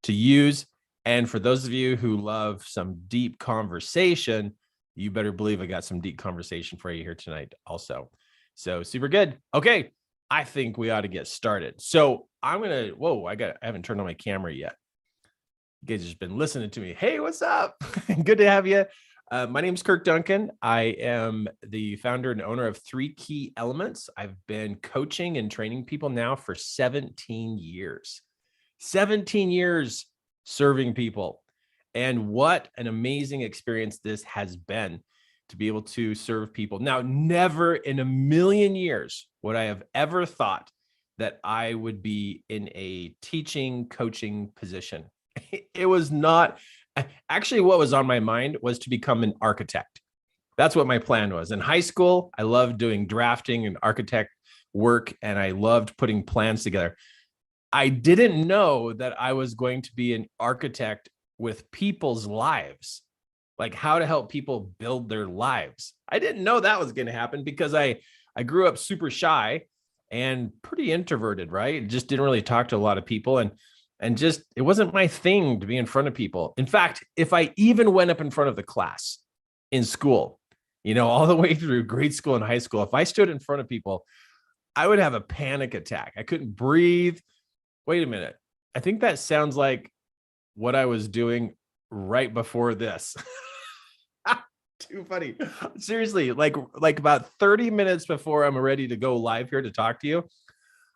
to use. And for those of you who love some deep conversation, you better believe I got some deep conversation for you here tonight also. So super good. Okay. I think we ought to get started. So I'm going to, I haven't turned on my camera yet. You guys just been listening to me. Hey, what's up? Good to have you. My name is Kirk Duncan. I am the founder and owner of 3 Key Elements. I've been coaching and training people now for 17 years. 17 years serving people. And what an amazing experience this has been to be able to serve people. Now, never in a million years would I have ever thought that I would be in a teaching, coaching position. It was not, actually what was on my mind was to become an architect. That's what my plan was. In high school, I loved doing drafting and architect work, and I loved putting plans together. I didn't know that I was going to be an architect with people's lives, like how to help people build their lives. I didn't know that was going to happen because I grew up super shy and pretty introverted, right? Just didn't really talk to a lot of people, and just, it wasn't my thing to be in front of people. In fact, if I even went up in front of the class in school, all the way through grade school and high school, if I stood in front of people, I would have a panic attack. I couldn't breathe. Wait a minute. I think that sounds like what I was doing right before this. Too funny. Seriously, like about 30 minutes before I'm ready to go live here to talk to you,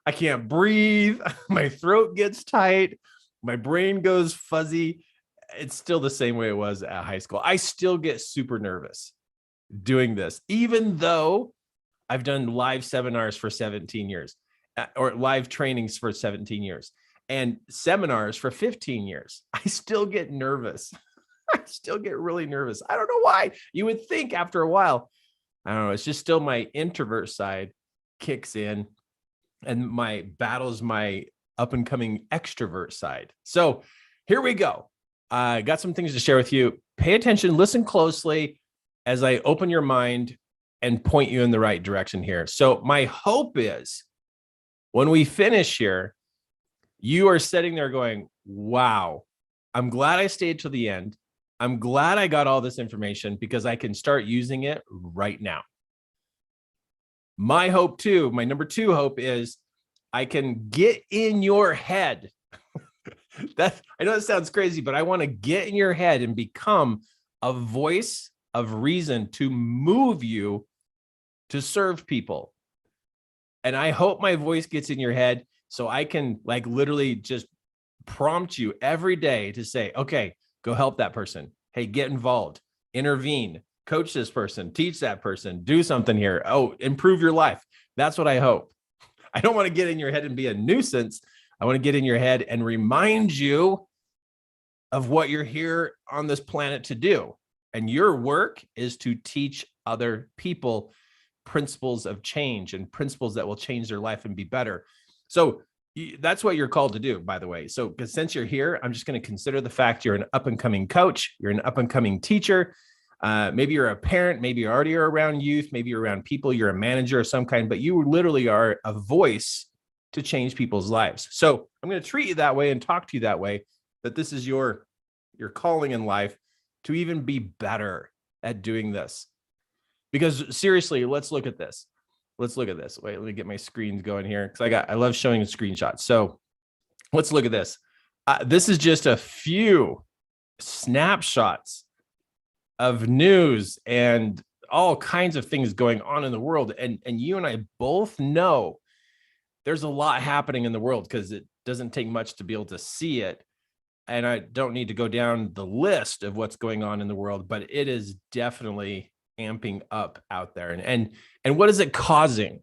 I can't breathe. My throat gets tight. My brain goes fuzzy. It's still the same way it was at high school. I still get super nervous doing this, even though I've done live seminars for 17 years. Or live trainings for 17 years and seminars for 15 years. I still get nervous. I still get really nervous. I don't know why. You would think after a while, I don't know, it's just still my introvert side kicks in and my battles my up and coming extrovert side. So here we go. I got some things to share with you. Pay attention, listen closely as I open your mind and point you in the right direction here. So my hope is, when we finish here, you are sitting there going, wow, I'm glad I stayed to the end. I'm glad I got all this information because I can start using it right now. My hope too, my number 2 hope is I can get in your head. I know that sounds crazy, but I want to get in your head and become a voice of reason to move you to serve people. And I hope my voice gets in your head so I can literally just prompt you every day to say, okay, go help that person. Hey, get involved, intervene, coach this person, teach that person, do something here. Oh, improve your life. That's what I hope. I don't want to get in your head and be a nuisance. I want to get in your head and remind you of what you're here on this planet to do. And your work is to teach other people principles of change and principles that will change their life and be better. So that's what you're called to do, by the way. So since you're here, I'm just going to consider the fact you're an up and coming coach. You're an up and coming teacher. Maybe you're a parent. Maybe you already are around youth. Maybe you're around people. You're a manager of some kind, but you literally are a voice to change people's lives. So I'm going to treat you that way and talk to you that way, that this is your calling in life to even be better at doing this. Because seriously, let's look at this. Wait, let me get my screens going here because I love showing screenshots. So let's look at this. This is just a few snapshots of news and all kinds of things going on in the world. And you and I both know there's a lot happening in the world because it doesn't take much to be able to see it. And I don't need to go down the list of what's going on in the world, but it is definitely amping up out there. And what is it causing,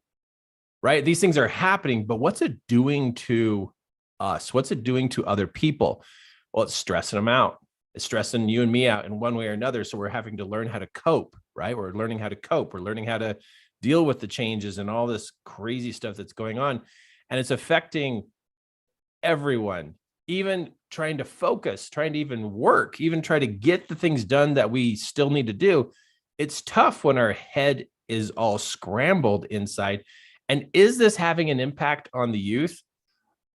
right? These things are happening, but what's it doing to us? What's it doing to other people? Well, it's stressing them out. It's stressing you and me out in one way or another. So we're having to learn how to cope, right? We're learning how to cope. We're learning how to deal with the changes and all this crazy stuff that's going on. And it's affecting everyone, even trying to focus, trying to even work, even try to get the things done that we still need to do. It's tough when our head is all scrambled inside. And is this having an impact on the youth,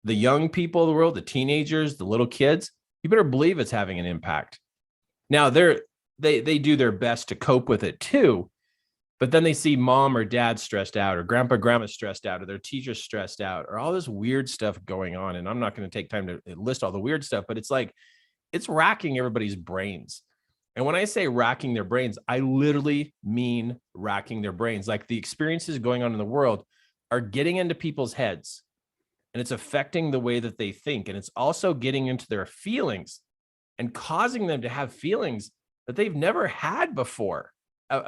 the young people of the world, the teenagers, the little kids? you better believe it's having an impact. Now they do their best to cope with it too, but then they see mom or dad stressed out, or grandma stressed out, or their teacher stressed out, or all this weird stuff going on. And I'm not going to take time to list all the weird stuff, but it's like, it's racking everybody's brains. And when I say racking their brains, I literally mean racking their brains. Like, the experiences going on in the world are getting into people's heads, and it's affecting the way that they think. And it's also getting into their feelings and causing them to have feelings that they've never had before,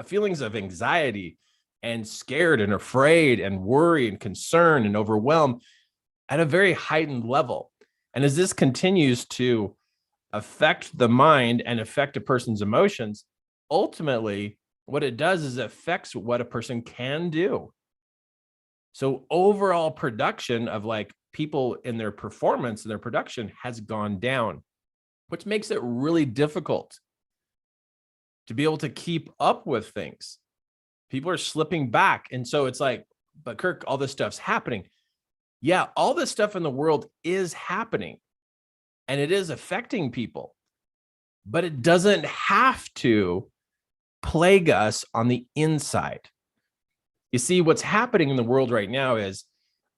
feelings of anxiety and scared and afraid and worry and concern and overwhelm at a very heightened level. And as this continues to affect the mind and affect a person's emotions, ultimately what it does is it affects what a person can do. So overall production of like people in their performance and their production has gone down, which makes it really difficult to be able to keep up with things. People are slipping back. And so it's like, but Kirk, all this stuff's happening. Yeah, all this stuff in the world is happening and it is affecting people, but it doesn't have to plague us on the inside. You see, what's happening in the world right now is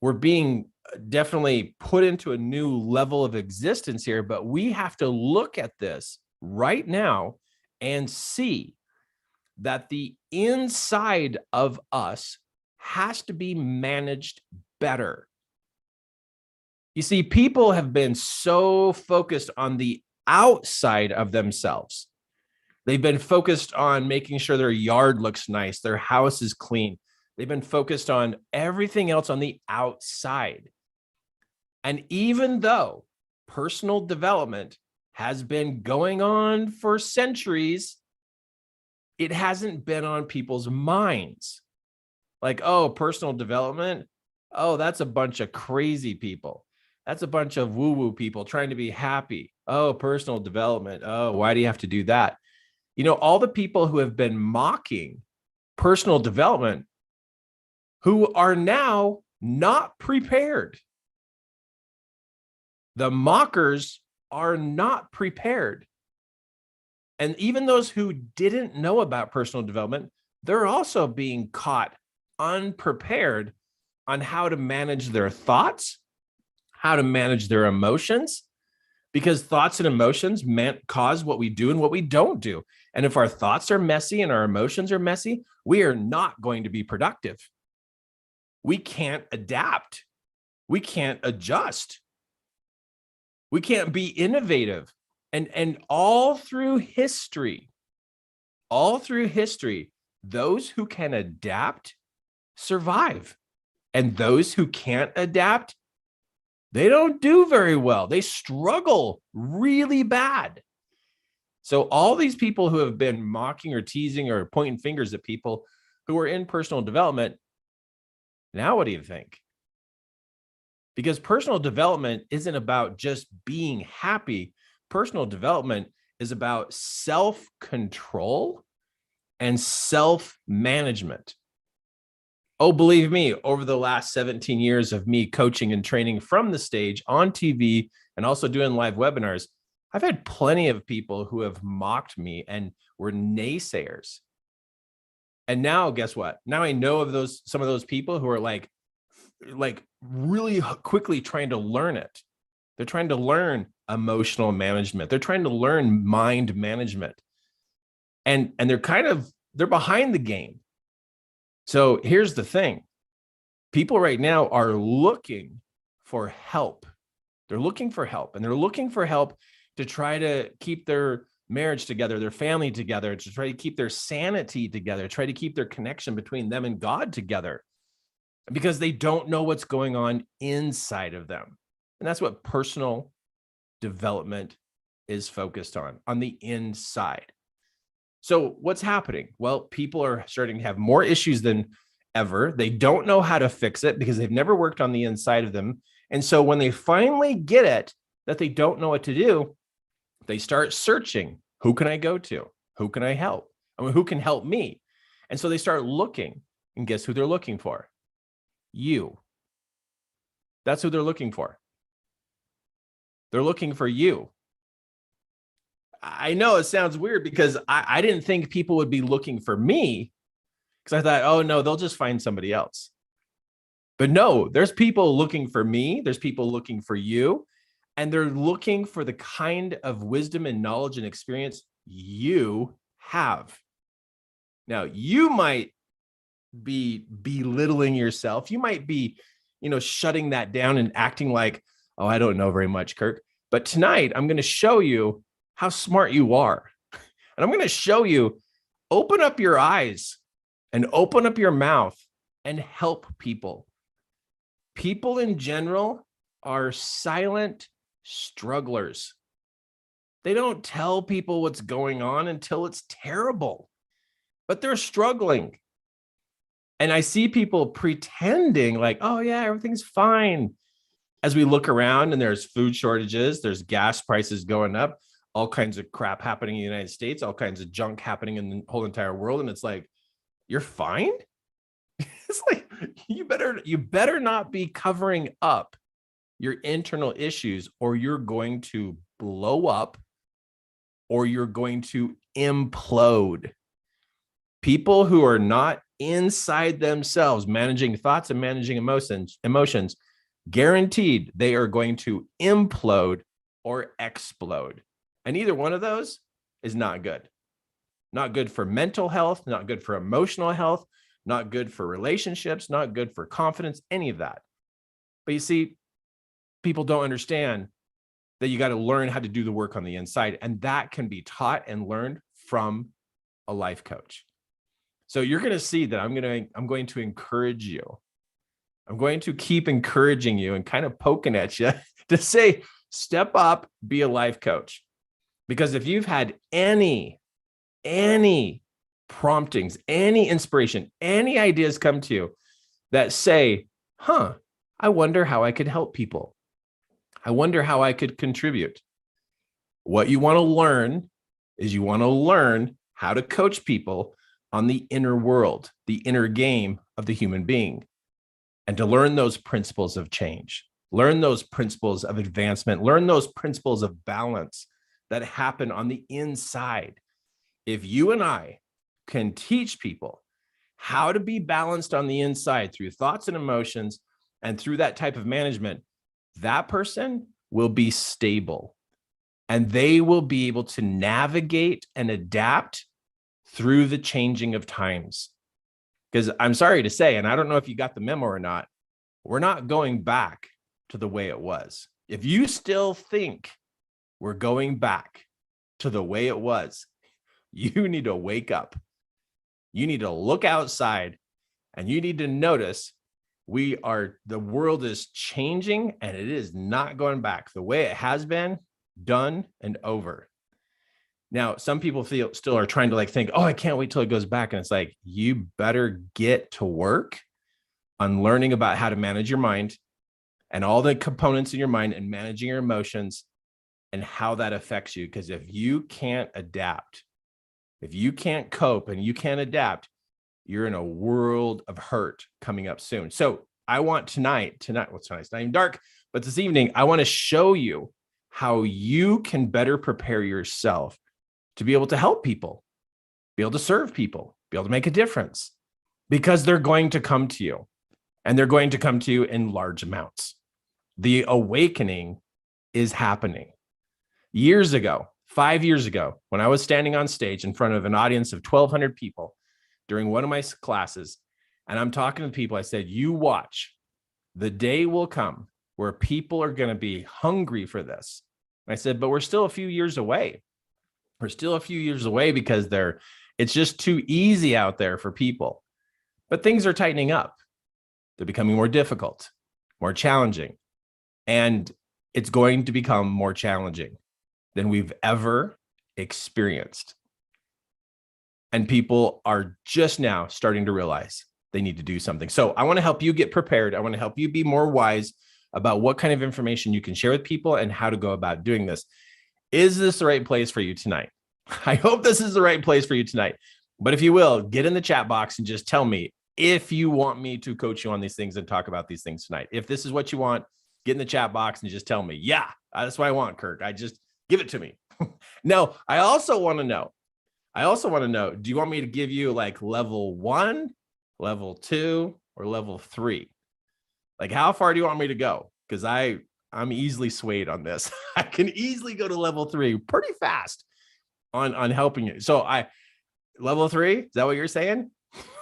we're being definitely put into a new level of existence here, but we have to look at this right now and see that the inside of us has to be managed better. You see, people have been so focused on the outside of themselves. They've been focused on making sure their yard looks nice, their house is clean. They've been focused on everything else on the outside. And even though personal development has been going on for centuries, it hasn't been on people's minds. Like, oh, personal development, oh, that's a bunch of crazy people. That's a bunch of woo-woo people trying to be happy. Oh, personal development. Oh, why do you have to do that? You know, all the people who have been mocking personal development, who are now not prepared. The mockers are not prepared. And even those who didn't know about personal development, they're also being caught unprepared on how to manage their thoughts, how to manage their emotions, because thoughts and emotions cause what we do and what we don't do. And if our thoughts are messy and our emotions are messy, we are not going to be productive. We can't adapt. We can't adjust. We can't be innovative. And all through history, those who can adapt survive. And those who can't adapt, they don't do very well. They struggle really bad. So all these people who have been mocking or teasing or pointing fingers at people who are in personal development, now what do you think? Because personal development isn't about just being happy. Personal development is about self-control and self-management. Oh, believe me, over the last 17 years of me coaching and training from the stage on TV and also doing live webinars, I've had plenty of people who have mocked me and were naysayers. And now, guess what? Now I know of some of those people who are like really quickly trying to learn it. They're trying to learn emotional management. They're trying to learn mind management. And they're behind the game. So here's the thing. People right now are looking for help. They're looking for help, and they're looking for help to try to keep their marriage together, their family together, to try to keep their sanity together, try to keep their connection between them and God together, because they don't know what's going on inside of them. And that's what personal development is focused on the inside. So what's happening? Well, people are starting to have more issues than ever. They don't know how to fix it because they've never worked on the inside of them. And so when they finally get it, that they don't know what to do, they start searching. Who can I go to? Who can I help? I mean, who can help me? And so they start looking, and guess who they're looking for? You. That's who they're looking for. They're looking for you. I know it sounds weird because I didn't think people would be looking for me because I thought, oh no, they'll just find somebody else. But no, there's people looking for me. There's people looking for you. And they're looking for the kind of wisdom and knowledge and experience you have. Now, you might be belittling yourself. You might be, shutting that down and acting like, oh, I don't know very much, Kirk. But tonight, I'm going to show you how smart you are. And I'm going to show you, open up your eyes and open up your mouth and help people. People in general are silent strugglers. They don't tell people what's going on until it's terrible, but they're struggling. And I see people pretending like, oh yeah, everything's fine. As we look around and there's food shortages, there's gas prices going up, all kinds of crap happening in the United States, all kinds of junk happening in the whole entire world. And it's like, you're fine? It's like, you better not be covering up your internal issues, or you're going to blow up, or you're going to implode. People who are not inside themselves, managing thoughts and managing emotions, guaranteed they are going to implode or explode. And either one of those is not good. Not good for mental health, not good for emotional health, not good for relationships, not good for confidence, any of that. But you see, people don't understand that you got to learn how to do the work on the inside. And that can be taught and learned from a life coach. So you're going to see that I'm going to encourage you. I'm going to keep encouraging you and kind of poking at you to say, step up, be a life coach. Because if you've had any promptings, any inspiration, any ideas come to you that say, I wonder how I could help people. I wonder how I could contribute. What you want to learn is you want to learn how to coach people on the inner world, the inner game of the human being, and to learn those principles of change, learn those principles of advancement, learn those principles of balance that happen on the inside. If you and I can teach people how to be balanced on the inside through thoughts and emotions and through that type of management, that person will be stable and they will be able to navigate and adapt through the changing of times. Because I'm sorry to say, and I don't know if you got the memo or not, we're not going back to the way it was. If you still think we're going back to the way it was, you need to wake up. You need to look outside and you need to notice the world is changing and it is not going back the way it has been, done and over. Now, some people still are trying to think, oh, I can't wait till it goes back. And it's like, you better get to work on learning about how to manage your mind and all the components in your mind and managing your emotions and how that affects you. Because if you can't adapt, if you can't cope and you can't adapt, you're in a world of hurt coming up soon. So I want tonight, it's not even dark, but this evening, I want to show you how you can better prepare yourself to be able to help people, be able to serve people, be able to make a difference, because they're going to come to you and they're going to come to you in large amounts. The awakening is happening. Years ago, 5 years ago, when I was standing on stage in front of an audience of 1,200 people during one of my classes, and I'm talking to people, I said, you watch, the day will come where people are going to be hungry for this. And I said, but we're still a few years away. We're still a few years away because it's just too easy out there for people. But things are tightening up. They're becoming more difficult, more challenging. And it's going to become more challenging than we've ever experienced. And people are just now starting to realize they need to do something. So I want to help you get prepared. I want to help you be more wise about what kind of information you can share with people and how to go about doing this. Is this the right place for you tonight? I hope this is the right place for you tonight. But if you will, get in the chat box and just tell me if you want me to coach you on these things and talk about these things tonight. If this is what you want, get in the chat box and just tell me, yeah, that's what I want, Kirk. Just give it to me. Now, I also want to know, do you want me to give you like level 1, level 2, or level 3? Like, how far do you want me to go? Because I'm easily swayed on this. I can easily go to level 3 pretty fast on helping you. So level 3, is that what you're saying?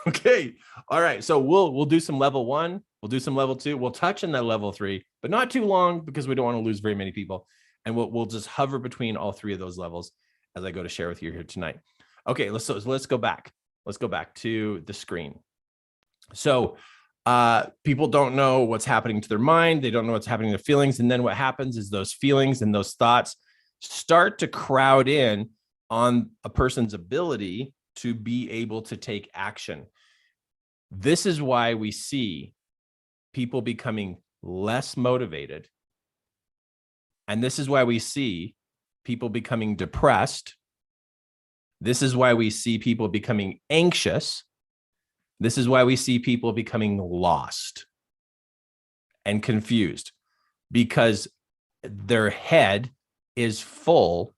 Okay. All right. So we'll do some level 1, we'll do some level 2, we'll touch on that level 3, but not too long because we don't want to lose very many people. And we'll just hover between all 3 of those levels as I go to share with you here tonight. Okay, let's go back. Let's go back to the screen. So people don't know what's happening to their mind. They don't know what's happening to their feelings. And then what happens is those feelings and those thoughts start to crowd in on a person's ability to be able to take action. This is why we see people becoming less motivated. And this is why we see people becoming depressed. This is why we see people becoming anxious. This is why we see people becoming lost and confused, because their head is full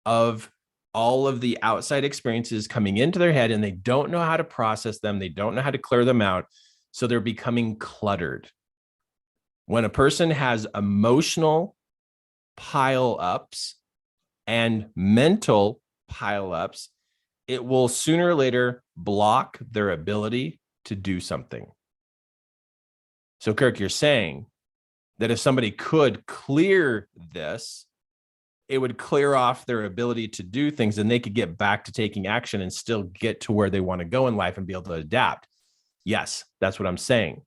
of all of the outside experiences coming into their head, and they don't know how to process them. They don't know how to clear them out. So they're becoming cluttered. When a person has emotional pile-ups and mental pile-ups, it will sooner or later block their ability to do something. So, Kirk, you're saying that if somebody could clear this, it would clear off their ability to do things, and they could get back to taking action and still get to where they want to go in life and be able to adapt. Yes, that's what I'm saying.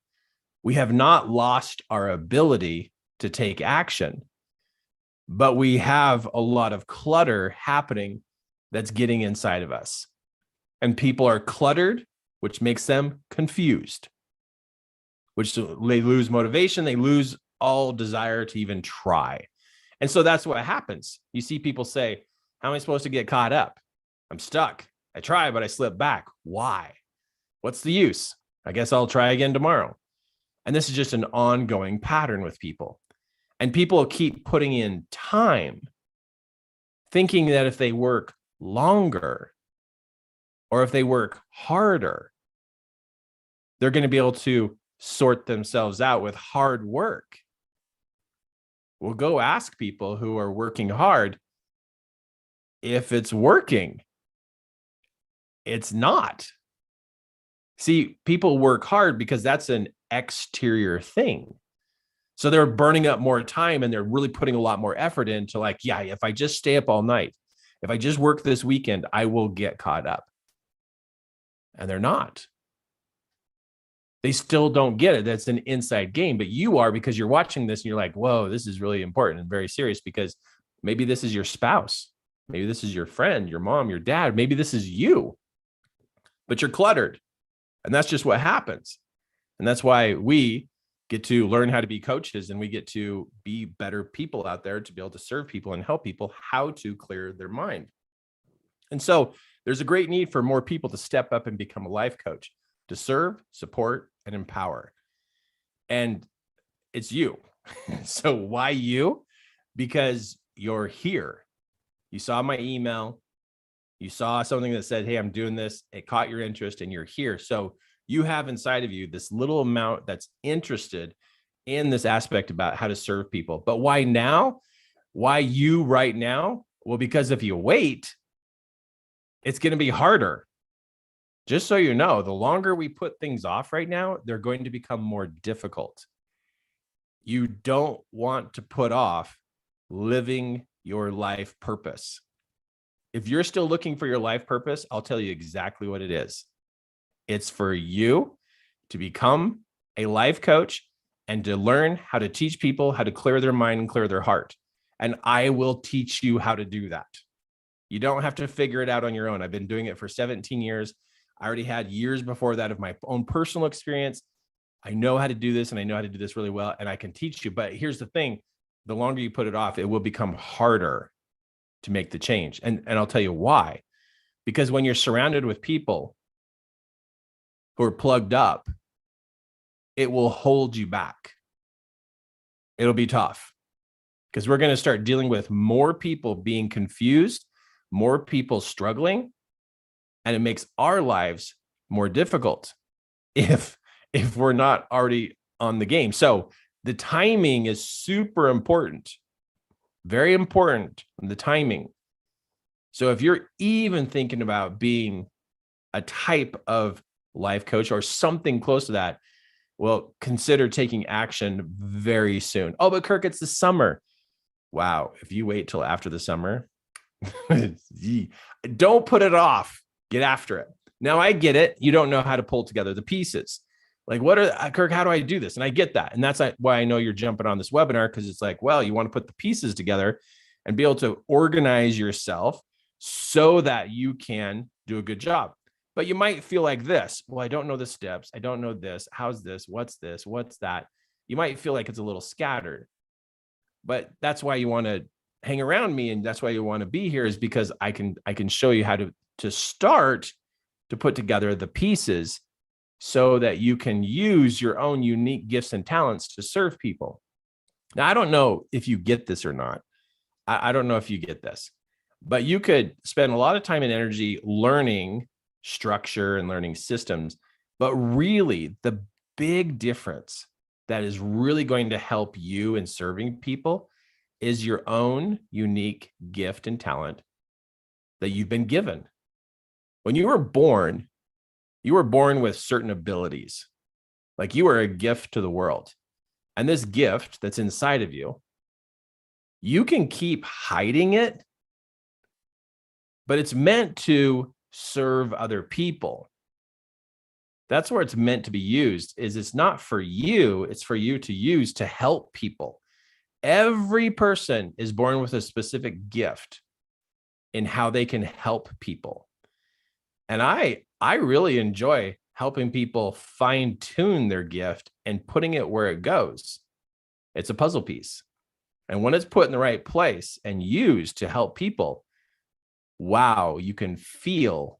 We have not lost our ability to take action, but we have a lot of clutter happening that's getting inside of us. And people are cluttered, which makes them confused, which they lose motivation. They lose all desire to even try. And so that's what happens. You see people say, how am I supposed to get caught up? I'm stuck. I try, but I slip back. Why? What's the use? I guess I'll try again tomorrow. And this is just an ongoing pattern with people. And people keep putting in time, thinking that if they work longer or if they work harder, they're going to be able to sort themselves out with hard work. Well, go ask people who are working hard if it's working. It's not. See, people work hard because that's an exterior thing. So they're burning up more time and they're really putting a lot more effort into like, yeah, if I just stay up all night, if I just work this weekend, I will get caught up. And they're not. They still don't get it. That's an inside game, but you are, because you're watching this and you're like, whoa, this is really important and very serious, because maybe this is your spouse. Maybe this is your friend, your mom, your dad. Maybe this is you, but you're cluttered. And that's just what happens. And that's why we get to learn how to be coaches, and we get to be better people out there to be able to serve people and help people how to clear their mind. And so there's a great need for more people to step up and become a life coach, to serve, support, and empower. And it's you. So why you? Because you're here. You saw my email. You saw something that said, hey, I'm doing this. It caught your interest and you're here. So you have inside of you this little amount that's interested in this aspect about how to serve people. But why now? Why you right now? Well, because if you wait, it's going to be harder. Just so you know, the longer we put things off right now, they're going to become more difficult. You don't want to put off living your life purpose. If you're still looking for your life purpose, I'll tell you exactly what it is. It's for you to become a life coach and to learn how to teach people how to clear their mind and clear their heart. And I will teach you how to do that. You don't have to figure it out on your own. I've been doing it for 17 years. I already had years before that of my own personal experience. I know how to do this, and I know how to do this really well, and I can teach you. But here's the thing. The longer you put it off, it will become harder to make the change. And I'll tell you why. Because when you're surrounded with people who are plugged up, it will hold you back. It'll be tough. because we're going to start dealing with more people being confused, more people struggling, and it makes our lives more difficult if we're not already on the game. So the timing is super important, very important, the timing. So if you're even thinking about being a type of life coach or something close to that, well, consider taking action very soon. Oh, but Kirk, it's the summer. Wow. If you wait till after the summer, don't put it off. Get after it. Now, I get it. You don't know how to pull together the pieces. Like, Kirk, how do I do this? And I get that. And that's why I know you're jumping on this webinar, because it's like, well, you want to put the pieces together and be able to organize yourself so that you can do a good job. But you might feel like this. Well, I don't know the steps. I don't know this. How's this? What's this? What's that? You might feel like it's a little scattered. But that's why you want to hang around me, and that's why you want to be here, is because I can show you how to start to put together the pieces so that you can use your own unique gifts and talents to serve people. Now, I don't know if you get this or not. I don't know if you get this, but you could spend a lot of time and energy learning structure and learning systems. But really, the big difference that is really going to help you in serving people is your own unique gift and talent that you've been given. When you were born with certain abilities. Like, you are a gift to the world. And this gift that's inside of you, you can keep hiding it, but it's meant to serve other people. That's where it's meant to be used. It's not for you, it's for you to use to help people. Every person is born with a specific gift in how they can help people. And I really enjoy helping people fine tune their gift and putting it where it goes. It's a puzzle piece. And when it's put in the right place and used to help people, wow, you can feel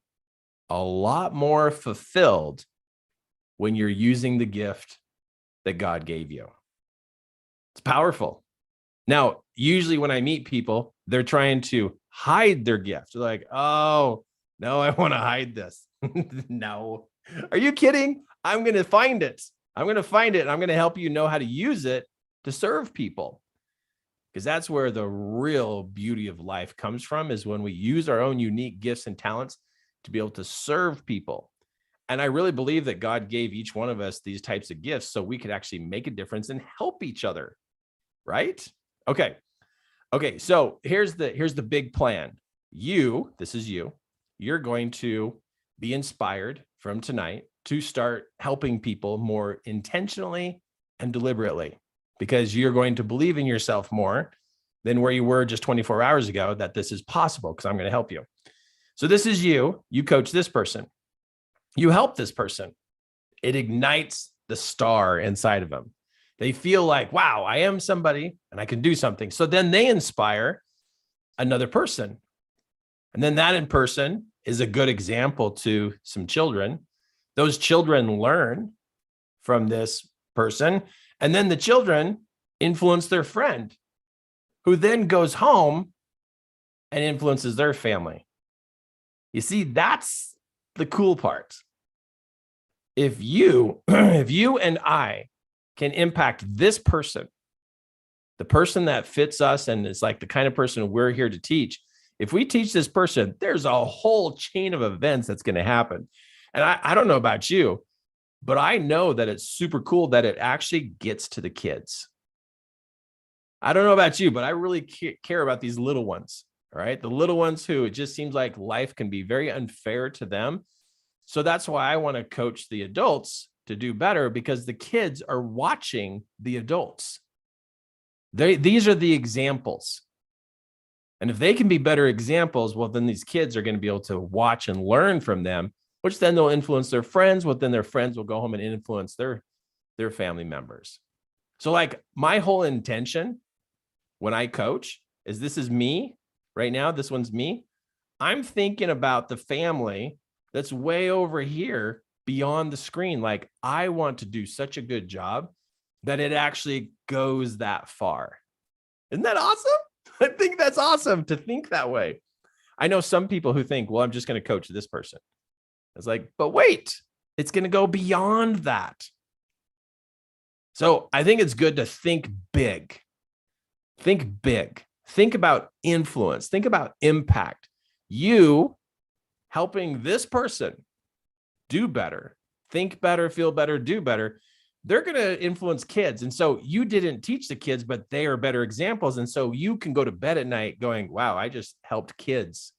a lot more fulfilled when you're using the gift that God gave you. It's powerful. Now, usually when I meet people, they're trying to hide their gift. They're like, oh, no, I want to hide this. No. Are you kidding? I'm going to find it. I'm going to find it. And I'm going to help you know how to use it to serve people. Because that's where the real beauty of life comes from, is when we use our own unique gifts and talents to be able to serve people. And I really believe that God gave each one of us these types of gifts so we could actually make a difference and help each other. Right? Okay. So here's the big plan. This is you. You're going to be inspired from tonight to start helping people more intentionally and deliberately, because you're going to believe in yourself more than where you were just 24 hours ago, that this is possible, because I'm going to help you. So this is you. You coach this person. You help this person. It ignites the star inside of them. They feel like, wow, I am somebody and I can do something. So then they inspire another person. And then that person is a good example to some children. Those children learn from this person. And then the children influence their friend, who then goes home and influences their family. You see, that's the cool part. If you and I can impact this person, the person that fits us and is like the kind of person we're here to teach, if we teach this person, there's a whole chain of events that's going to happen. And I don't know about you, but I know that it's super cool that it actually gets to the kids. I don't know about you, but I really care about these little ones, all right? The little ones who it just seems like life can be very unfair to them. So that's why I want to coach the adults to do better, because the kids are watching the adults. These are the examples. And if they can be better examples, well, then these kids are going to be able to watch and learn from them, which then they'll influence their friends. Well, then their friends will go home and influence their family members. So like, my whole intention when I coach is, this is me right now. This one's me. I'm thinking about the family that's way over here beyond the screen. Like, I want to do such a good job that it actually goes that far. Isn't that awesome? I think that's awesome to think that way. I know some people who think, well, I'm just going to coach this person. It's like, but wait, it's going to go beyond that. So I think it's good to think big. Think big. Think about influence. Think about impact. You helping this person do better, think better, feel better, do better. They're going to influence kids. And so you didn't teach the kids, but they are better examples. And so you can go to bed at night going, wow, I just helped kids.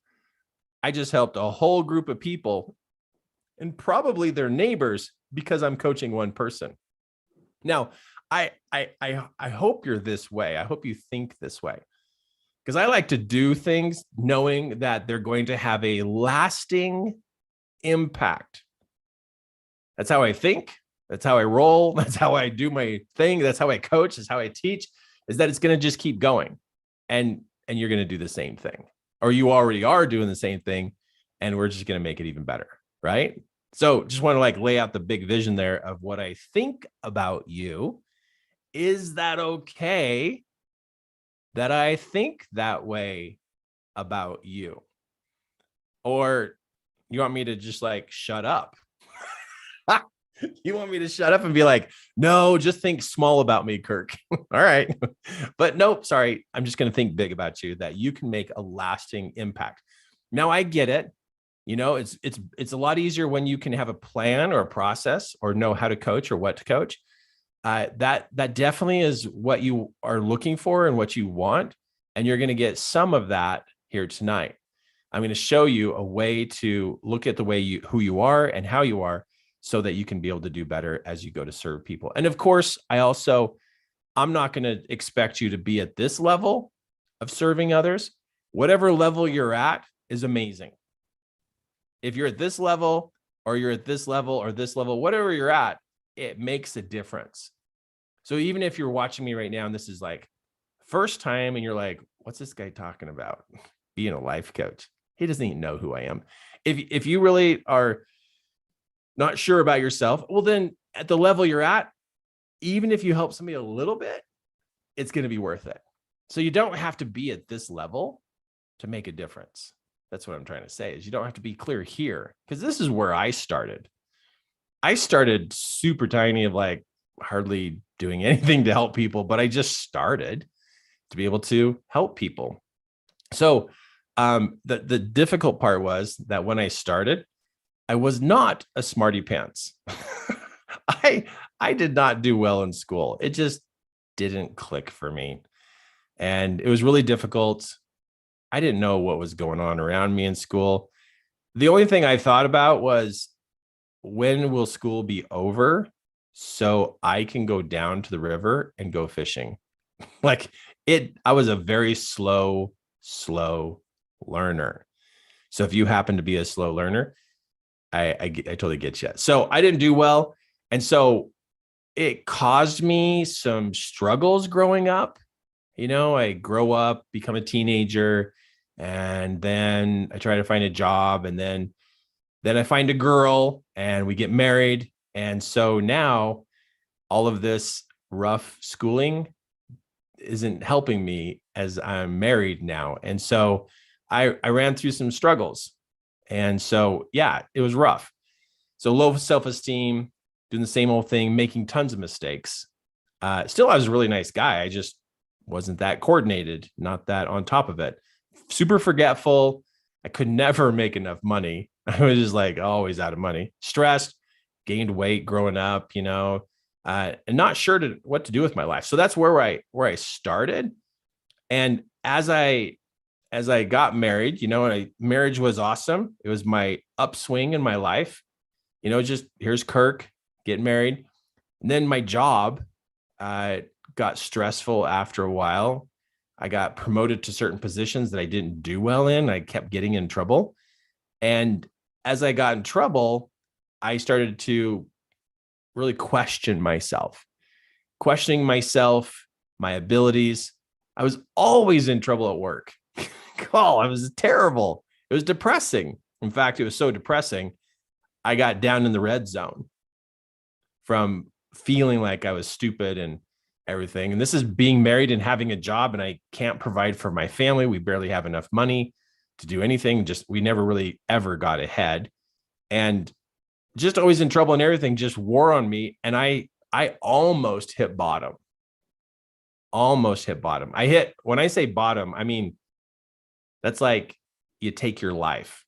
I just helped a whole group of people and probably their neighbors because I'm coaching one person. Now, I hope you're this way. I hope you think this way, because I like to do things knowing that they're going to have a lasting impact. That's how I think. That's how I roll. That's how I do my thing. That's how I coach. That's how I teach, is that it's going to just keep going. And you're going to do the same thing, or you already are doing the same thing. And we're just going to make it even better. Right. So just want to lay out the big vision there of what I think about you. Is that okay that I think that way about you? Or you want me to just shut up? You want me to shut up and be like, no, just think small about me, Kirk. All right. But nope, sorry. I'm just going to think big about you, that you can make a lasting impact. Now I get it. It's a lot easier when you can have a plan or a process or know how to coach or what to coach. That definitely is what you are looking for and what you want. And you're going to get some of that here tonight. I'm going to show you a way to look at the way who you are and how you are, so that you can be able to do better as you go to serve people. And of course, I'm not going to expect you to be at this level of serving others. Whatever level you're at is amazing. If you're at this level, or you're at this level, or this level, whatever you're at, it makes a difference. So even if you're watching me right now and this is first time and you're like, what's this guy talking about? Being a life coach. He doesn't even know who I am. If you really are not sure about yourself, well, then at the level you're at, even if you help somebody a little bit, it's going to be worth it. So you don't have to be at this level to make a difference. That's what I'm trying to say, is you don't have to be clear here, because this is where I started. I started super tiny of hardly doing anything to help people, but I just started to be able to help people. So the difficult part was that when I started, I was not a smarty pants. I did not do well in school. It just didn't click for me. And it was really difficult. I didn't know what was going on around me in school. The only thing I thought about was, when will school be over so I can go down to the river and go fishing? I was a very slow learner. So if you happen to be a slow learner, I totally get you. So I didn't do well. And so it caused me some struggles growing up. I grow up, become a teenager, and then I try to find a job, and then I find a girl and we get married. And so now all of this rough schooling isn't helping me as I'm married now. And so I ran through some struggles. And so, yeah, it was rough. So low self-esteem, doing the same old thing, making tons of mistakes. Still, I was a really nice guy. I just wasn't that coordinated, not that on top of it. Super forgetful. I could never make enough money. I was just always out of money. Stressed, gained weight growing up, and not sure what to do with my life. So that's where I started. And as I got married, marriage was awesome. It was my upswing in my life. Just here's Kirk, getting married. And then my job got stressful after a while. I got promoted to certain positions that I didn't do well in. I kept getting in trouble. And as I got in trouble, I started to really question myself, questioning myself, my abilities. I was always in trouble at work. I was terrible. It was depressing. In fact, it was so depressing, I got down in the red zone from feeling like I was stupid and everything. And this is being married and having a job, and I can't provide for my family. We barely have enough money to do anything. Just, we never really ever got ahead, and just always in trouble, and everything just wore on me. And I almost hit bottom. Almost hit bottom. When I say bottom, I mean, that's like you take your life.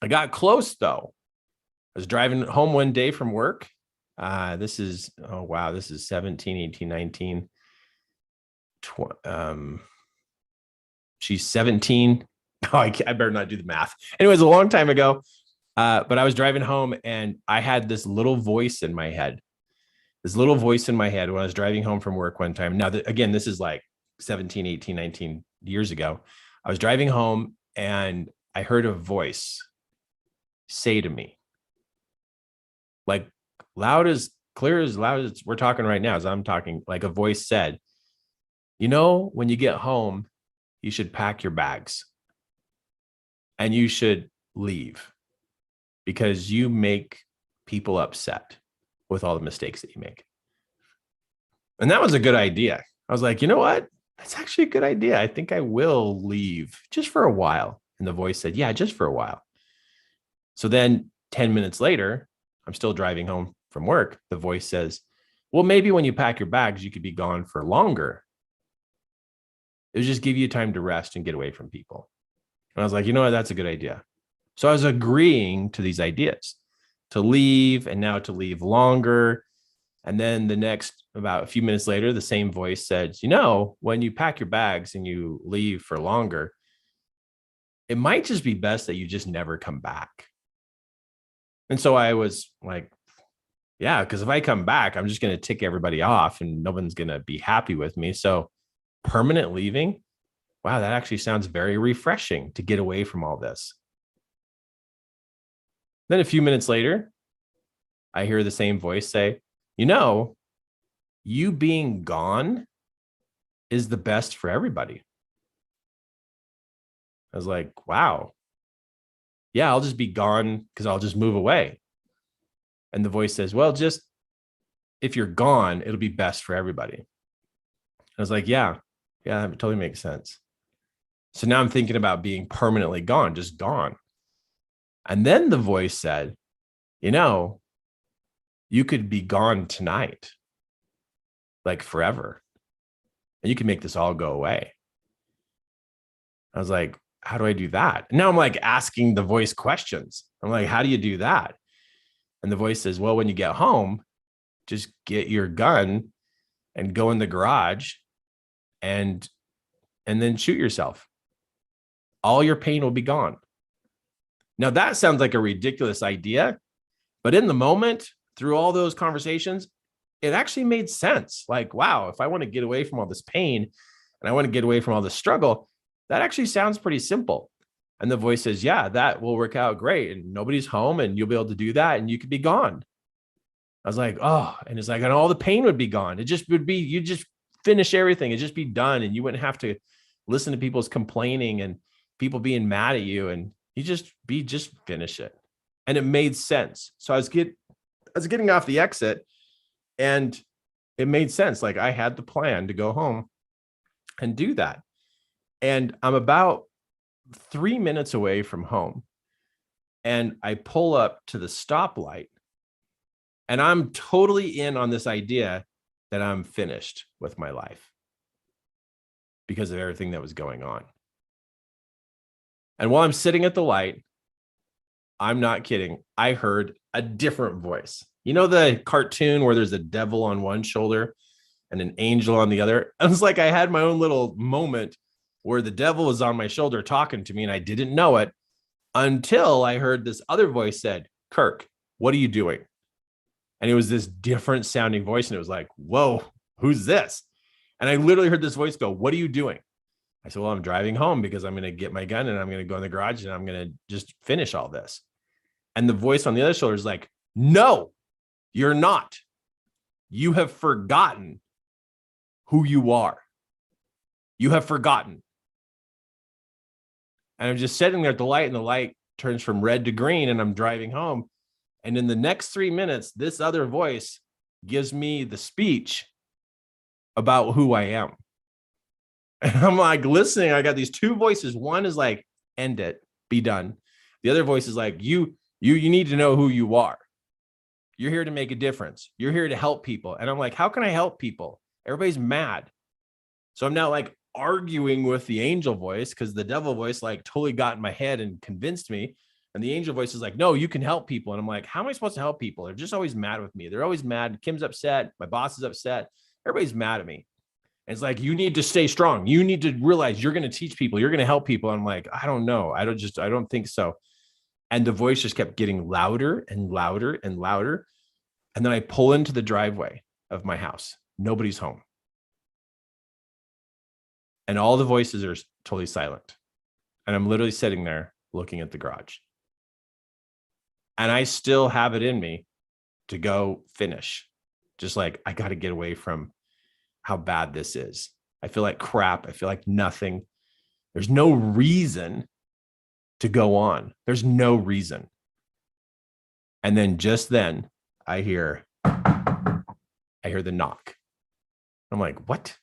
I got close though. I was driving home one day from work. This is 17, 18, 19. She's 17. Oh, I better not do the math. Anyways, a long time ago. But I was driving home, and I had this little voice in my head. When I was driving home from work one time. Now, again, this is like 17, 18, 19 years ago. I was driving home, and I heard a voice say to me, like loud as we're talking right now, as I'm talking, like a voice said, when you get home, you should pack your bags and you should leave, because you make people upset with all the mistakes that you make. And that was a good idea. I was like, you know what? That's actually a good idea. I think I will leave just for a while. And the voice said, yeah, just for a while. So then 10 minutes later, I'm still driving home from work. The voice says, well, maybe when you pack your bags, you could be gone for longer. It would just give you time to rest and get away from people. And I was like, you know what? That's a good idea. So I was agreeing to these ideas to leave, and now to leave longer. And then about a few minutes later, the same voice said, when you pack your bags and you leave for longer, it might just be best that you just never come back. And so I was like, yeah, because if I come back, I'm just going to tick everybody off and no one's going to be happy with me. So permanent leaving, wow, that actually sounds very refreshing to get away from all this. Then a few minutes later, I hear the same voice say, you being gone is the best for everybody. I was like, wow. Yeah, I'll just be gone because I'll just move away. And the voice says, well, just if you're gone, it'll be best for everybody. I was like, yeah, that totally makes sense. So now I'm thinking about being permanently gone, just gone. And then the voice said, you could be gone tonight, like forever, and you can make this all go away. I was like, how do I do that? And now I'm like asking the voice questions. I'm like, how do you do that? And the voice says, well, when you get home, just get your gun and go in the garage and then shoot yourself. All your pain will be gone. Now that sounds like a ridiculous idea, but in the moment, through all those conversations, it actually made sense. Like, wow, if I want to get away from all this pain and I want to get away from all this struggle, that actually sounds pretty simple. And the voice says, yeah, that will work out great. And nobody's home and you'll be able to do that and you could be gone. I was like, oh, and it's like, and all the pain would be gone. It just would be, you just finish everything. It'd just be done. And you wouldn't have to listen to people's complaining and people being mad at you. And you just finish it. And it made sense. So I was getting off the exit and it made sense. Like I had the plan to go home and do that. And I'm about 3 minutes away from home. And I pull up to the stoplight and I'm totally in on this idea that I'm finished with my life because of everything that was going on. And while I'm sitting at the light, I'm not kidding, I heard a different voice. You know the cartoon where there's a devil on one shoulder and an angel on the other? It was like I had my own little moment where the devil was on my shoulder talking to me and I didn't know it until I heard this other voice said, Kirk, what are you doing? And it was this different sounding voice. And it was like, whoa, who's this? And I literally heard this voice go, what are you doing? I said, well, I'm driving home because I'm going to get my gun and I'm going to go in the garage and I'm going to just finish all this. And the voice on the other shoulder is like, no, you're not. You have forgotten who you are. You have forgotten. And I'm just sitting there at the light and the light turns from red to green and I'm driving home. And in the next 3 minutes, this other voice gives me the speech about who I am. And I'm like listening. I got these two voices. One is like, end it, be done. The other voice is like, you need to know who you are. You're here to make a difference. You're here to help people. And I'm like, how can I help people? Everybody's mad. So I'm now like arguing with the angel voice because the devil voice like totally got in my head and convinced me. And the angel voice is like, no, you can help people. And I'm like, how am I supposed to help people? They're just always mad with me. They're always mad. Kim's upset. My boss is upset. Everybody's mad at me. And it's like, you need to stay strong. You need to realize you're going to teach people. You're going to help people. I'm like, I don't know. I don't think so. And the voice just kept getting louder and louder and louder. And then I pull into the driveway of my house. Nobody's home. And all the voices are totally silent. And I'm literally sitting there looking at the garage. And I still have it in me to go finish. Just like, I got to get away from how bad this is. I feel like crap. I feel like nothing. There's no reason to go on. There's no reason. And then just then I hear the knock. I'm like, what?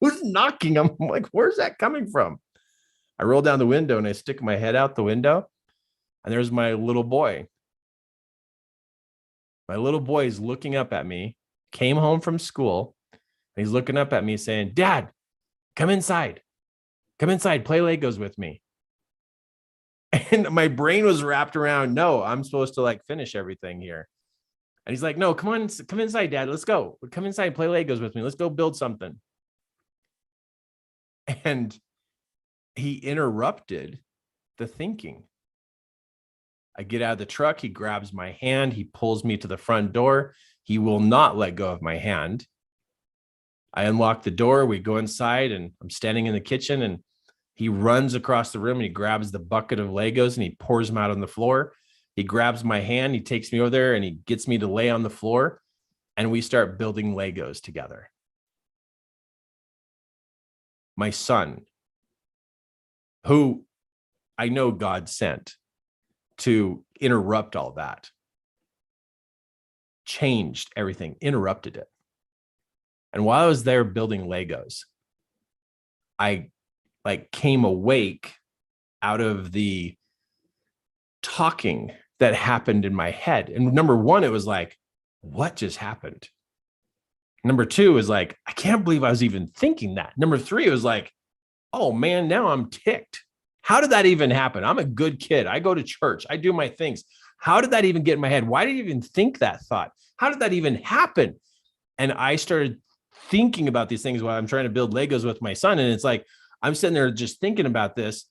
Who's knocking? I'm like, where's that coming from? I roll down the window and I stick my head out the window. And there's my little boy. My little boy is looking up at me, came home from school. And he's looking up at me saying, Dad, come inside. Come inside, play Legos with me. And my brain was wrapped around, no, I'm supposed to like finish everything here. And he's like, no, come inside, Dad. Let's go. Come inside, play Legos with me. Let's go build something. And he interrupted the thinking. I get out of the truck. He grabs my hand. He pulls me to the front door. He will not let go of my hand. I unlock the door. We go inside and I'm standing in the kitchen and he runs across the room and he grabs the bucket of Legos and he pours them out on the floor. He grabs my hand. He takes me over there and he gets me to lay on the floor and we start building Legos together. My son, who I know God sent to interrupt all that, changed everything, interrupted it. And while I was there building Legos, I like came awake out of the talking that happened in my head. And number one, it was like, what just happened? Number two is like, I can't believe I was even thinking that. Number three, it was like, oh man, now I'm ticked. How did that even happen? I'm a good kid. I go to church. I do my things. How did that even get in my head? Why did you even think that thought? How did that even happen? And I started thinking about these things while I'm trying to build Legos with my son. And it's like, I'm sitting there just thinking about this.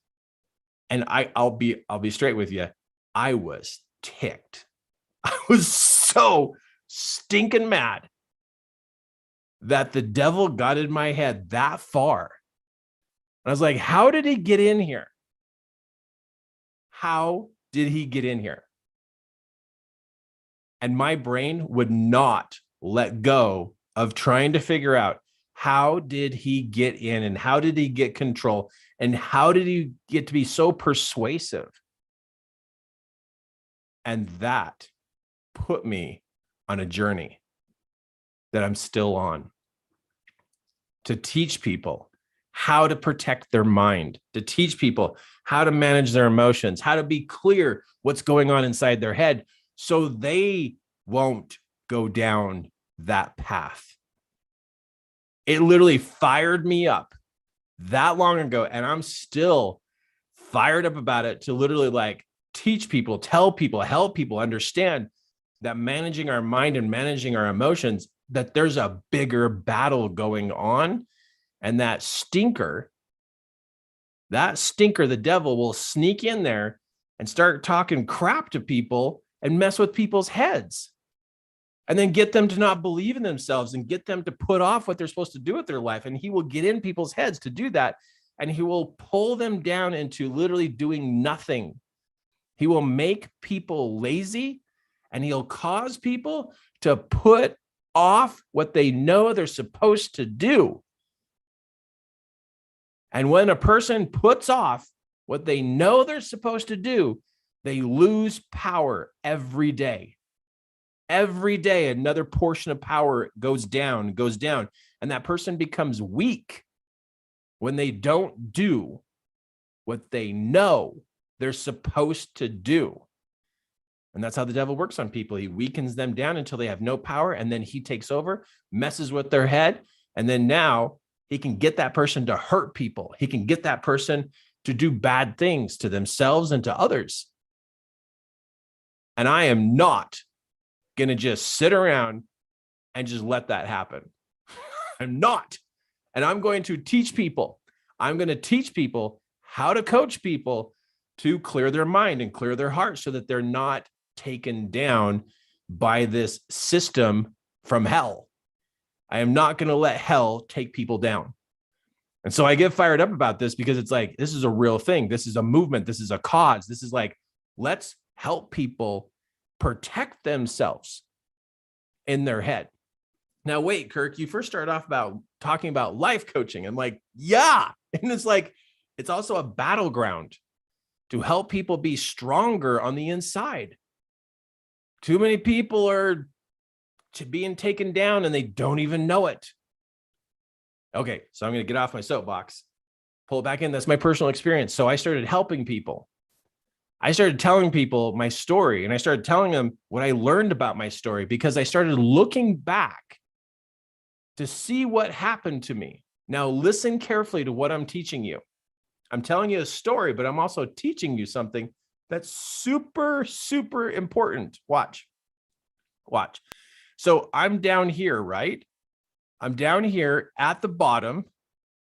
And I'll be straight with you. I was ticked. I was so stinking mad that the devil got in my head that far. And I was like, how did he get in here? How did he get in here? And my brain would not let go of trying to figure out, how did he get in and how did he get control and how did he get to be so persuasive? And that put me on a journey that I'm still on, to teach people how to protect their mind, to teach people how to manage their emotions, how to be clear what's going on inside their head so they won't go down that path. It literally fired me up that long ago, and I'm still fired up about it to literally like teach people, tell people, help people understand that managing our mind and managing our emotions, that there's a bigger battle going on. And that stinker, the devil will sneak in there and start talking crap to people and mess with people's heads. And then get them to not believe in themselves and get them to put off what they're supposed to do with their life. And he will get in people's heads to do that. And he will pull them down into literally doing nothing. He will make people lazy and he'll cause people to put off what they know they're supposed to do. And when a person puts off what they know they're supposed to do, they lose power every day. Every day, another portion of power goes down. And that person becomes weak when they don't do what they know they're supposed to do. And that's how the devil works on people. He weakens them down until they have no power. And then he takes over, messes with their head. And then now he can get that person to hurt people. He can get that person to do bad things to themselves and to others. And I am not going to just sit around and just let that happen. I'm not. And I'm going to teach people. I'm going to teach people how to coach people to clear their mind and clear their heart so that they're not taken down by this system from hell. I am not going to let hell take people down. And so I get fired up about this because it's like, this is a real thing. This is a movement. This is a cause. This is like, let's help people protect themselves in their head. Now, wait, Kirk, you first started off about talking about life coaching. I'm like, yeah. And it's like, it's also a battleground to help people be stronger on the inside. Too many people are being taken down and they don't even know it. Okay, so I'm going to get off my soapbox, pull it back in. That's my personal experience. So I started helping people. I started telling people my story, and I started telling them what I learned about my story because I started looking back to see what happened to me. Now, listen carefully to what I'm teaching you. I'm telling you a story, but I'm also teaching you something that's super, super important. Watch. So I'm down here, right? I'm down here at the bottom.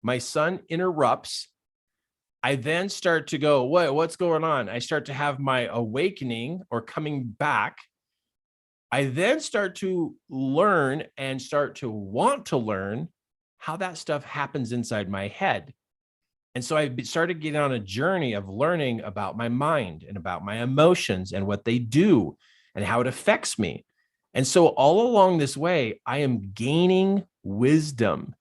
My son interrupts. I then start to go, what's going on? I start to have my awakening or coming back. I then start to learn and start to want to learn how that stuff happens inside my head. And so I started getting on a journey of learning about my mind and about my emotions and what they do and how it affects me. And so all along this way, I am gaining wisdom.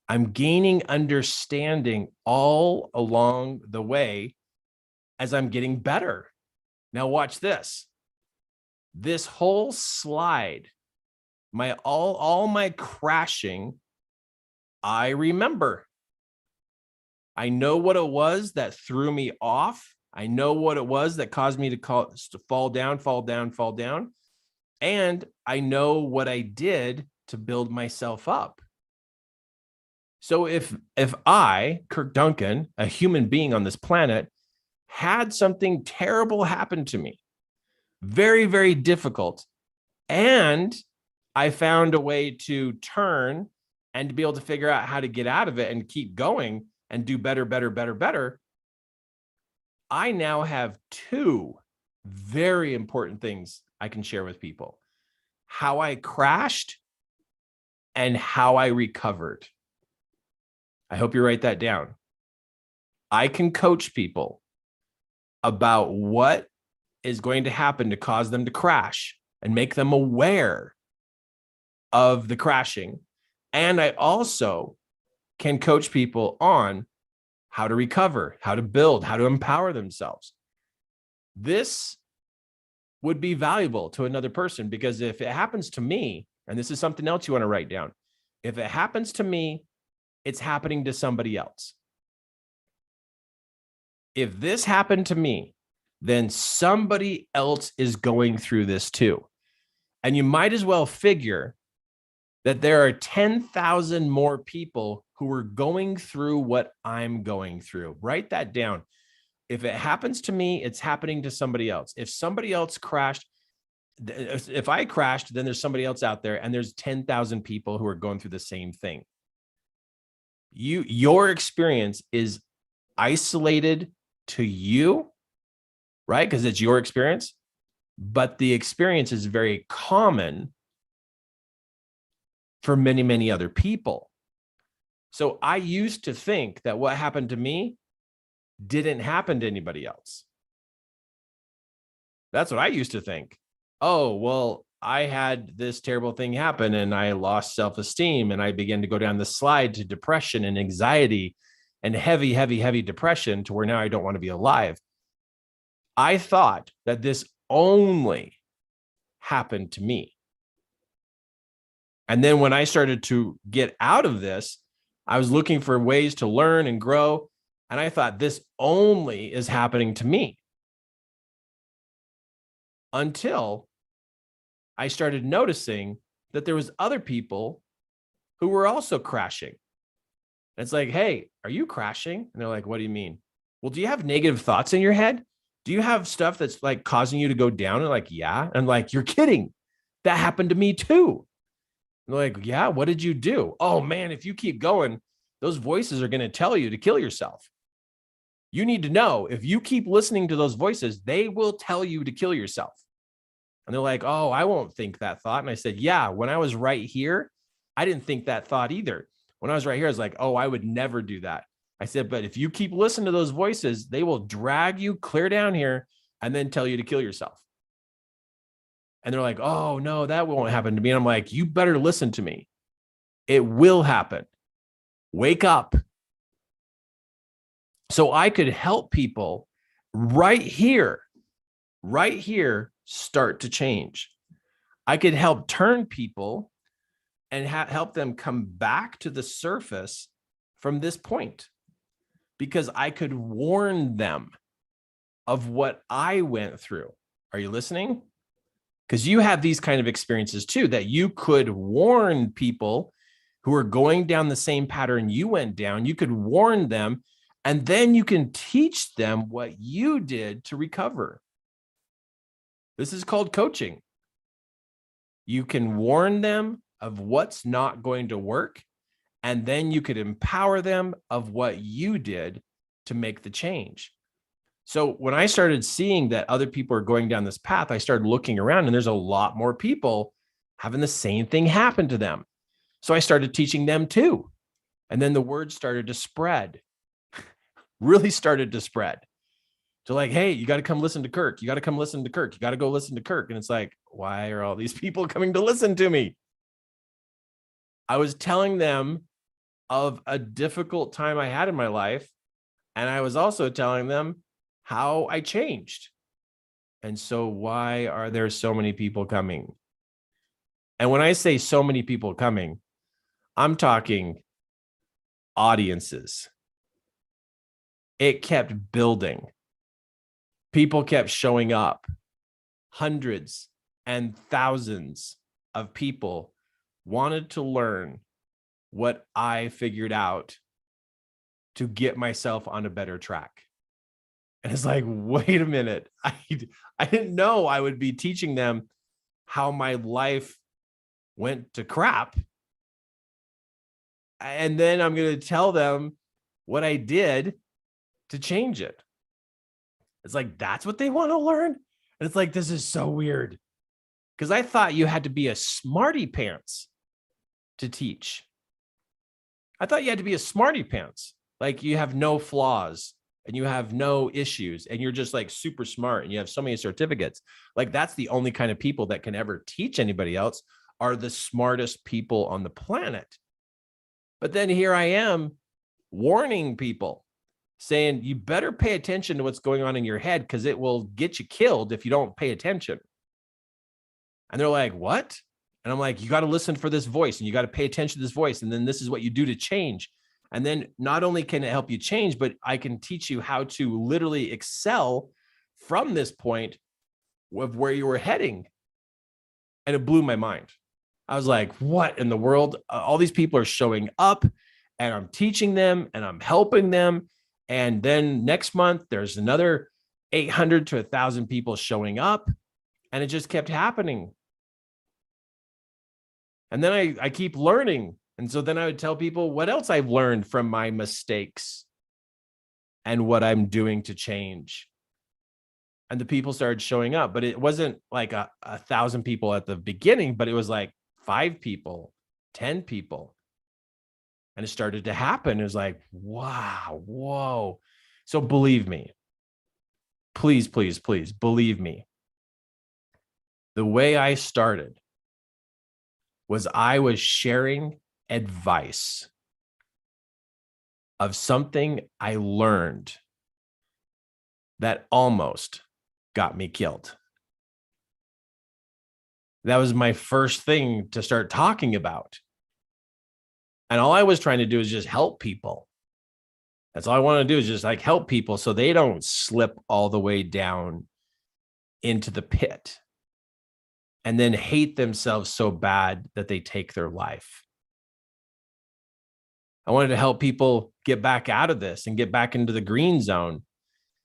I'm gaining understanding all along the way as I'm getting better. Now watch this. This whole slide, all my crashing, I remember. I know what it was that threw me off. I know what it was that caused me to fall down. And I know what I did to build myself up. So if I, Kirk Duncan, a human being on this planet, had something terrible happen to me, very, very difficult, and I found a way to turn and to be able to figure out how to get out of it and keep going and do better, I now have two very important things I can share with people: how I crashed and how I recovered. I hope you write that down. I can coach people about what is going to happen to cause them to crash and make them aware of the crashing. And I also can coach people on how to recover, how to build, how to empower themselves. This would be valuable to another person, because if it happens to me, and this is something else you want to write down, if it happens to me, it's happening to somebody else. If this happened to me, then somebody else is going through this too. And you might as well figure that there are 10,000 more people who are going through what I'm going through. Write that down. If it happens to me, it's happening to somebody else. If somebody else crashed, if I crashed, then there's somebody else out there, and there's 10,000 people who are going through the same thing. Your experience is isolated to you, right? Because it's your experience, but the experience is very common for many, many other people. So I used to think that what happened to me didn't happen to anybody else. That's what I used to think. Oh, well, I had this terrible thing happen and I lost self-esteem, and I began to go down the slide to depression and anxiety and heavy, heavy, heavy depression, to where now I don't want to be alive. I thought that this only happened to me. And then when I started to get out of this, I was looking for ways to learn and grow. And I thought this only is happening to me, until I started noticing that there was other people who were also crashing. It's like, hey, are you crashing? And they're like, what do you mean? Well, do you have negative thoughts in your head? Do you have stuff that's like causing you to go down? And like, yeah. And like, you're kidding. That happened to me too. And they're like, yeah, what did you do? Oh man, if you keep going, those voices are going to tell you to kill yourself. You need to know, if you keep listening to those voices, they will tell you to kill yourself. And they're like, oh, I won't think that thought. And I said, yeah, when I was right here, I didn't think that thought either. When I was right here, I was like, oh, I would never do that. I said, but if you keep listening to those voices, they will drag you clear down here and then tell you to kill yourself. And they're like, oh, no, that won't happen to me. And I'm like, you better listen to me. It will happen. Wake up. So I could help people right here, start to change. I could help turn people and help them come back to the surface from this point, because I could warn them of what I went through. Are you listening? Because you have these kind of experiences too, that you could warn people who are going down the same pattern you went down. You could warn them, and then you can teach them what you did to recover. This is called coaching. You can warn them of what's not going to work, and then you could empower them of what you did to make the change. So when I started seeing that other people are going down this path, I started looking around, and there's a lot more people having the same thing happen to them. So I started teaching them too. And then the word started to spread, really started to spread. So like, hey, you got to come listen to Kirk. You got to come listen to Kirk. You got to go listen to Kirk. And it's like, why are all these people coming to listen to me? I was telling them of a difficult time I had in my life. And I was also telling them how I changed. And so why are there so many people coming? And when I say so many people coming, I'm talking audiences. It kept building. People kept showing up. Hundreds and thousands of people wanted to learn what I figured out to get myself on a better track. And it's like, wait a minute. I didn't know I would be teaching them how my life went to crap. And then I'm going to tell them what I did to change it. It's like, that's what they want to learn. And it's like, this is so weird, because I thought you had to be a smarty pants to teach. I thought you had to be a smarty pants. Like you have no flaws and you have no issues and you're just like super smart and you have so many certificates. Like that's the only kind of people that can ever teach anybody else, are the smartest people on the planet. But then here I am warning people, saying you better pay attention to what's going on in your head, because it will get you killed if you don't pay attention. And they're like, what? And I'm like, you got to listen for this voice and you got to pay attention to this voice. And then this is what you do to change. And then not only can it help you change, but I can teach you how to literally excel from this point of where you were heading. And it blew my mind. I was like, what in the world? All these people are showing up and I'm teaching them and I'm helping them. And then next month, there's another 800 to 1,000 people showing up. And it just kept happening. And then I keep learning. And so then I would tell people what else I've learned from my mistakes and what I'm doing to change. And the people started showing up, but it wasn't like a 1,000 people at the beginning, but it was like 5 people, 10 people. And it started to happen. It was like, wow, whoa. So believe me, please, please, please believe me. The way I started was I was sharing advice of something I learned that almost got me killed. That was my first thing to start talking about. And all I was trying to do is just help people. That's all I want to do is just like help people so they don't slip all the way down into the pit and then hate themselves so bad that they take their life. I wanted to help people get back out of this and get back into the green zone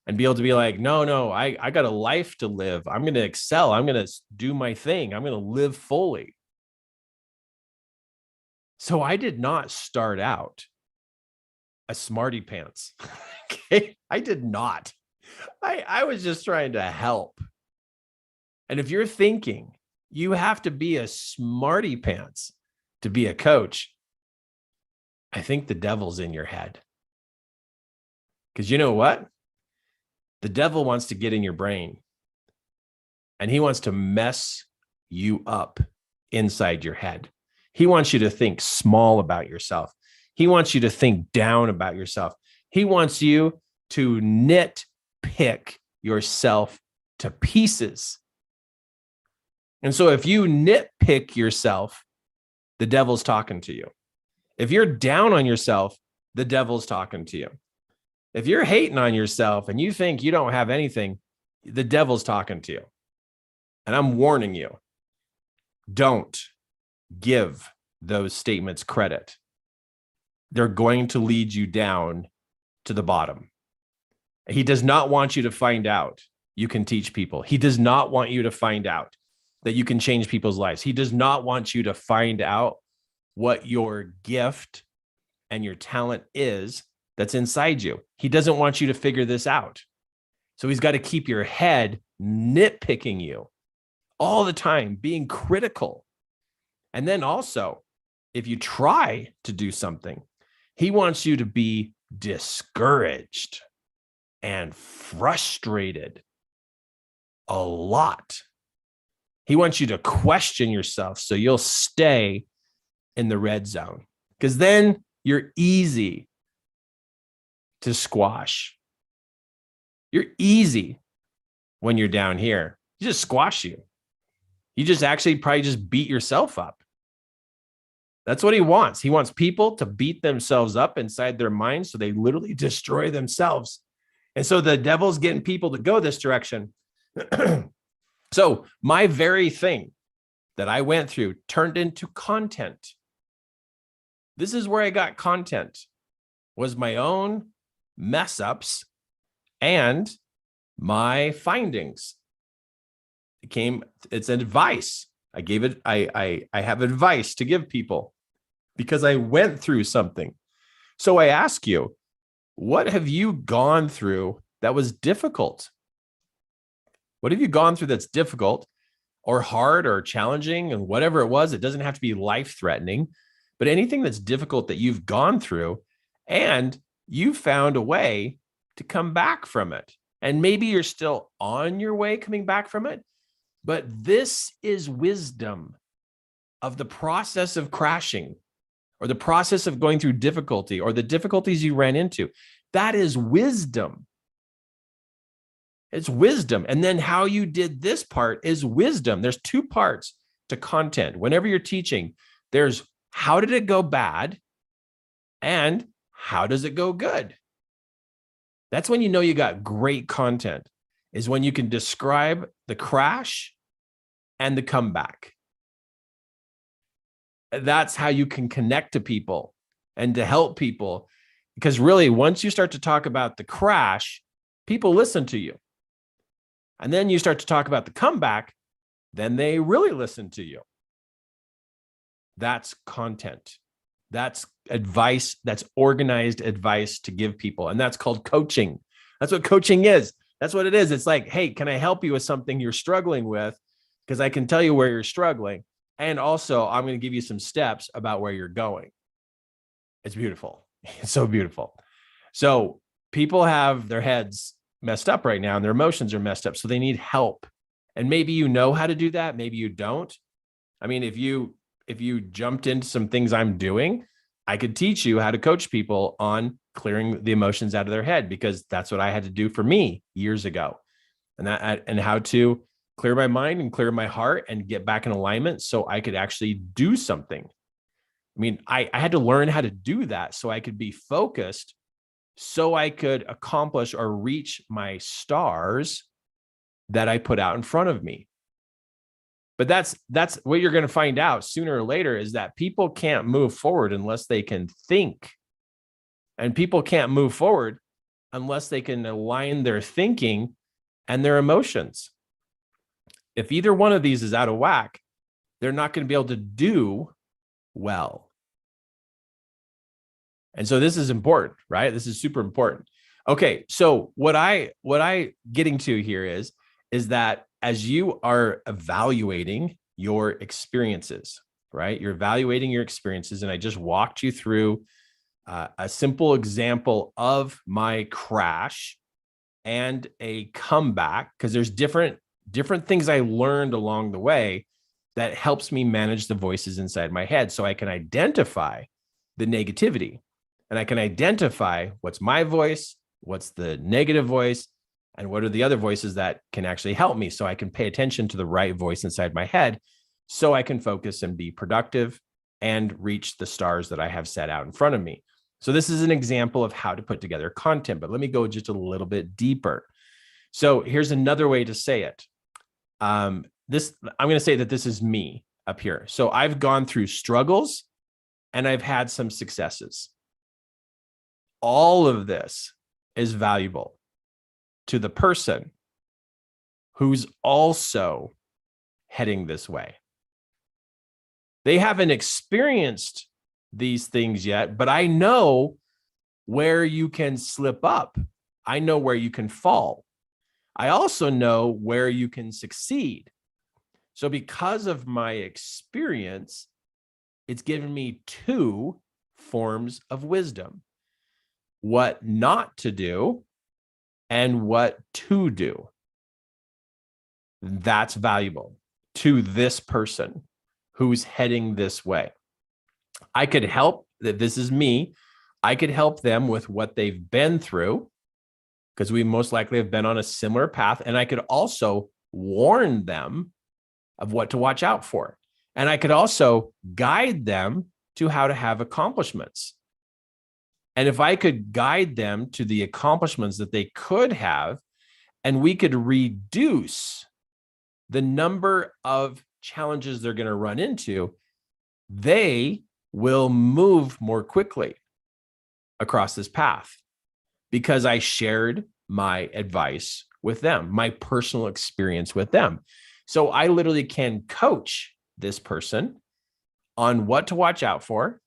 and be able to be like, no, I got a life to live. I'm going to excel. I'm going to do my thing. I'm going to live fully. So I did not start out a smarty pants. Okay. I did not. I was just trying to help. And if you're thinking you have to be a smarty pants to be a coach, I think the devil's in your head. Because you know what? The devil wants to get in your brain and he wants to mess you up inside your head. He wants you to think small about yourself. He wants you to think down about yourself. He wants you to nitpick yourself to pieces. And so if you nitpick yourself, the devil's talking to you. If you're down on yourself, the devil's talking to you. If you're hating on yourself and you think you don't have anything, the devil's talking to you. And I'm warning you, don't give those statements credit. They're going to lead you down to the bottom. He does not want you to find out you can teach people. He does not want you to find out that you can change people's lives. He does not want you to find out what your gift and your talent is that's inside you. He doesn't want you to figure this out. So he's got to keep your head nitpicking you all the time, being critical. And then also, if you try to do something, he wants you to be discouraged and frustrated a lot. He wants you to question yourself so you'll stay in the red zone, because then you're easy to squash. You're easy when you're down here. You just squash you. You just actually probably just beat yourself up. That's what he wants. He wants people to beat themselves up inside their minds so they literally destroy themselves. And so the devil's getting people to go this direction. So my very thing that I went through turned into content. This is where I got content, was my own mess ups and my findings. It's advice. I gave it. I have advice to give people because I went through something. So I ask you, what have you gone through that was difficult? What have you gone through that's difficult or hard or challenging and whatever it was? It doesn't have to be life-threatening, but anything that's difficult that you've gone through and you found a way to come back from it. And maybe you're still on your way coming back from it, but this is wisdom of the process of crashing or the process of going through difficulty or the difficulties you ran into. That is wisdom. It's wisdom. And then how you did this part is wisdom. There's two parts to content. Whenever you're teaching, there's how did it go bad and how does it go good? That's when you know you got great content, is when you can describe the crash and the comeback. That's how you can connect to people and to help people. Because really, once you start to talk about the crash, people listen to you. And then you start to talk about the comeback, then they really listen to you. That's content. That's advice. That's organized advice to give people. And that's called coaching. That's what coaching is. That's what it is. It's like, hey, can I help you with something you're struggling with? Because I can tell you where you're struggling. And also, I'm going to give you some steps about where you're going. It's beautiful. It's so beautiful. So people have their heads messed up right now and their emotions are messed up. So they need help. And maybe you know how to do that. Maybe you don't. I mean, if you jumped into some things I'm doing, I could teach you how to coach people on clearing the emotions out of their head, because that's what I had to do for me years ago. And how to clear my mind and clear my heart and get back in alignment so I could actually do something. I mean, I had to learn how to do that so I could be focused, so I could accomplish or reach my stars that I put out in front of me. But that's what you're going to find out sooner or later, is that people can't move forward unless they can think. And people can't move forward unless they can align their thinking and their emotions. If either one of these is out of whack, they're not going to be able to do well. And so this is important, right? This is super important. Okay, so what I getting to here is that as you are evaluating your experiences, right? You're evaluating your experiences, and I just walked you through a simple example of my crash and a comeback, because there's different things I learned along the way that helps me manage the voices inside my head, so I can identify the negativity, and I can identify what's my voice, what's the negative voice, and what are the other voices that can actually help me, so I can pay attention to the right voice inside my head so I can focus and be productive and reach the stars that I have set out in front of me. So this is an example of how to put together content, but let me go just a little bit deeper. So here's another way to say it. I'm going to say that this is me up here. So I've gone through struggles and I've had some successes. All of this is valuable to the person who's also heading this way. They haven't experienced these things yet, but I know where you can slip up. I know where you can fall. I also know where you can succeed. So because of my experience, it's given me two forms of wisdom: what not to do and what to do. That's valuable to this person who's heading this way. I could help, that this is me. I could help them with what they've been through, because we most likely have been on a similar path. And I could also warn them of what to watch out for. And I could also guide them to how to have accomplishments. And if I could guide them to the accomplishments that they could have, and we could reduce the number of challenges they're going to run into, they will move more quickly across this path, because I shared my advice with them, my personal experience with them. So I literally can coach this person on what to watch out for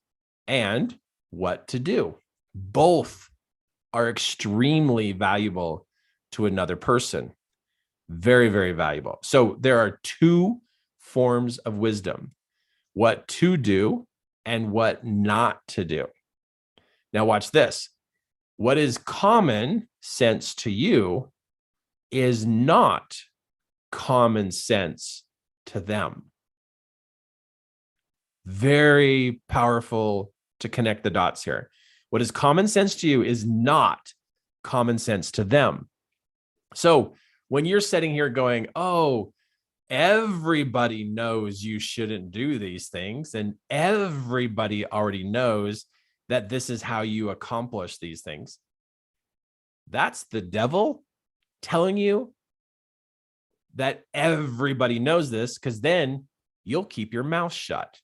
and what to do. Both are extremely valuable to another person. Very, very valuable. So there are two forms of wisdom: what to do and what not to do. Now watch this. What is common sense to you is not common sense to them. Very powerful to connect the dots here. What is common sense to you is not common sense to them. So when you're sitting here going, oh, everybody knows you shouldn't do these things, and everybody already knows that this is how you accomplish these things, that's the devil telling you that everybody knows this, because then you'll keep your mouth shut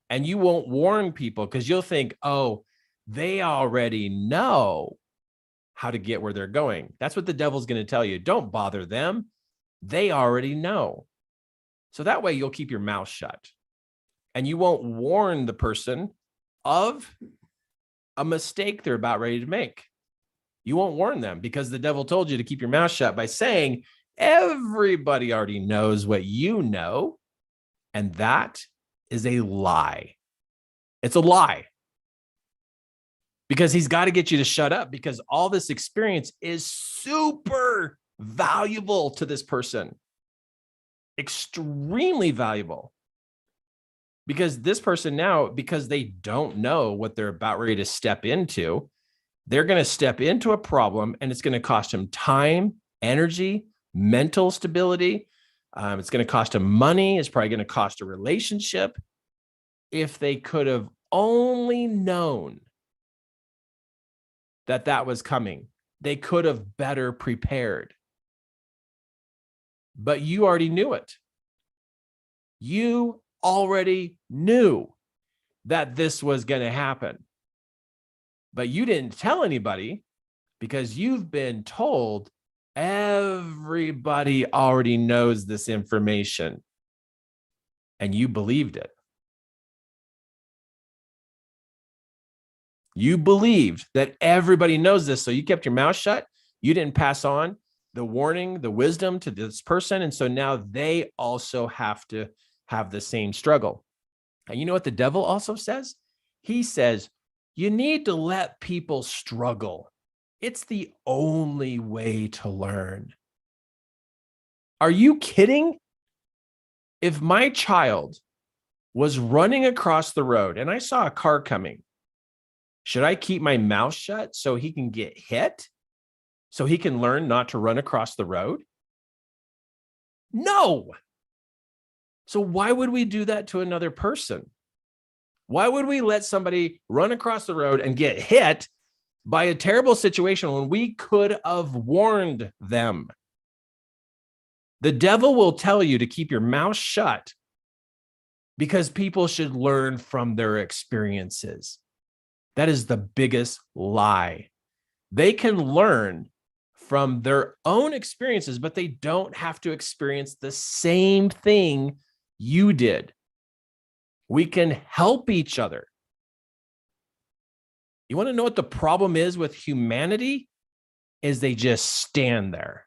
and you won't warn people, because you'll think, oh, they already know how to get where they're going. That's what the devil's going to tell you. Don't bother them. They already know. So that way you'll keep your mouth shut and you won't warn the person of a mistake they're about ready to make. You won't warn them, because the devil told you to keep your mouth shut by saying everybody already knows what you know. And that is a lie. It's a lie. Because he's got to get you to shut up, because all this experience is super valuable to this person. Extremely valuable. Because this person now, because they don't know what they're about ready to step into, they're going to step into a problem, and it's going to cost them time, energy, mental stability, It's going to cost them money. It's probably going to cost a relationship. If they could have only known that that was coming, they could have better prepared. But you already knew it. You already knew that this was going to happen. But you didn't tell anybody because you've been told everybody already knows this information. And you believed it. You believed that everybody knows this. So you kept your mouth shut. You didn't pass on the warning, the wisdom to this person. And so now they also have to have the same struggle. And you know what the devil also says? He says, you need to let people struggle. It's the only way to learn. Are you kidding? If my child was running across the road and I saw a car coming, should I keep my mouth shut so he can get hit? So he can learn not to run across the road? No. So why would we do that to another person? Why would we let somebody run across the road and get hit by a terrible situation when we could have warned them? The devil will tell you to keep your mouth shut because people should learn from their experiences. That is the biggest lie. They can learn from their own experiences, but they don't have to experience the same thing you did. We can help each other. You want to know what the problem is with humanity? Is they just stand there.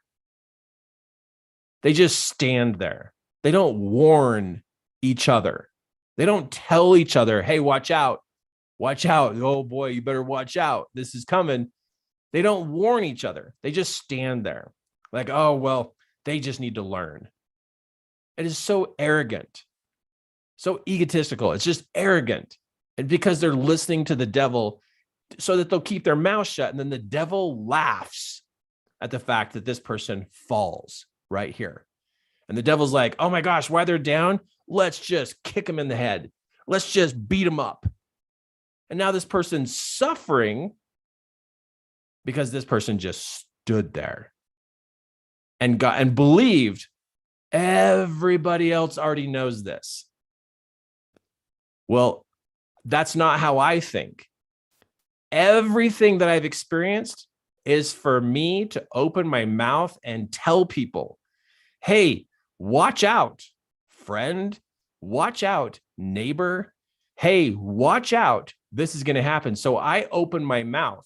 They just stand there. They don't warn each other. They don't tell each other, hey, watch out. Watch out. Oh boy, you better watch out. This is coming. They don't warn each other. They just stand there like, oh, well, they just need to learn. It is so arrogant, so egotistical. It's just arrogant. And because they're listening to the devil so that they'll keep their mouth shut. And then the devil laughs at the fact that this person falls right here. And the devil's like, oh my gosh, why they're down? Let's just kick them in the head. Let's just beat them up. And now this person's suffering because this person just stood there and believed everybody else already knows this. Well, that's not how I think. Everything that I've experienced is for me to open my mouth and tell people, hey, watch out, friend. Watch out, neighbor. Hey, watch out. This is going to happen. So I open my mouth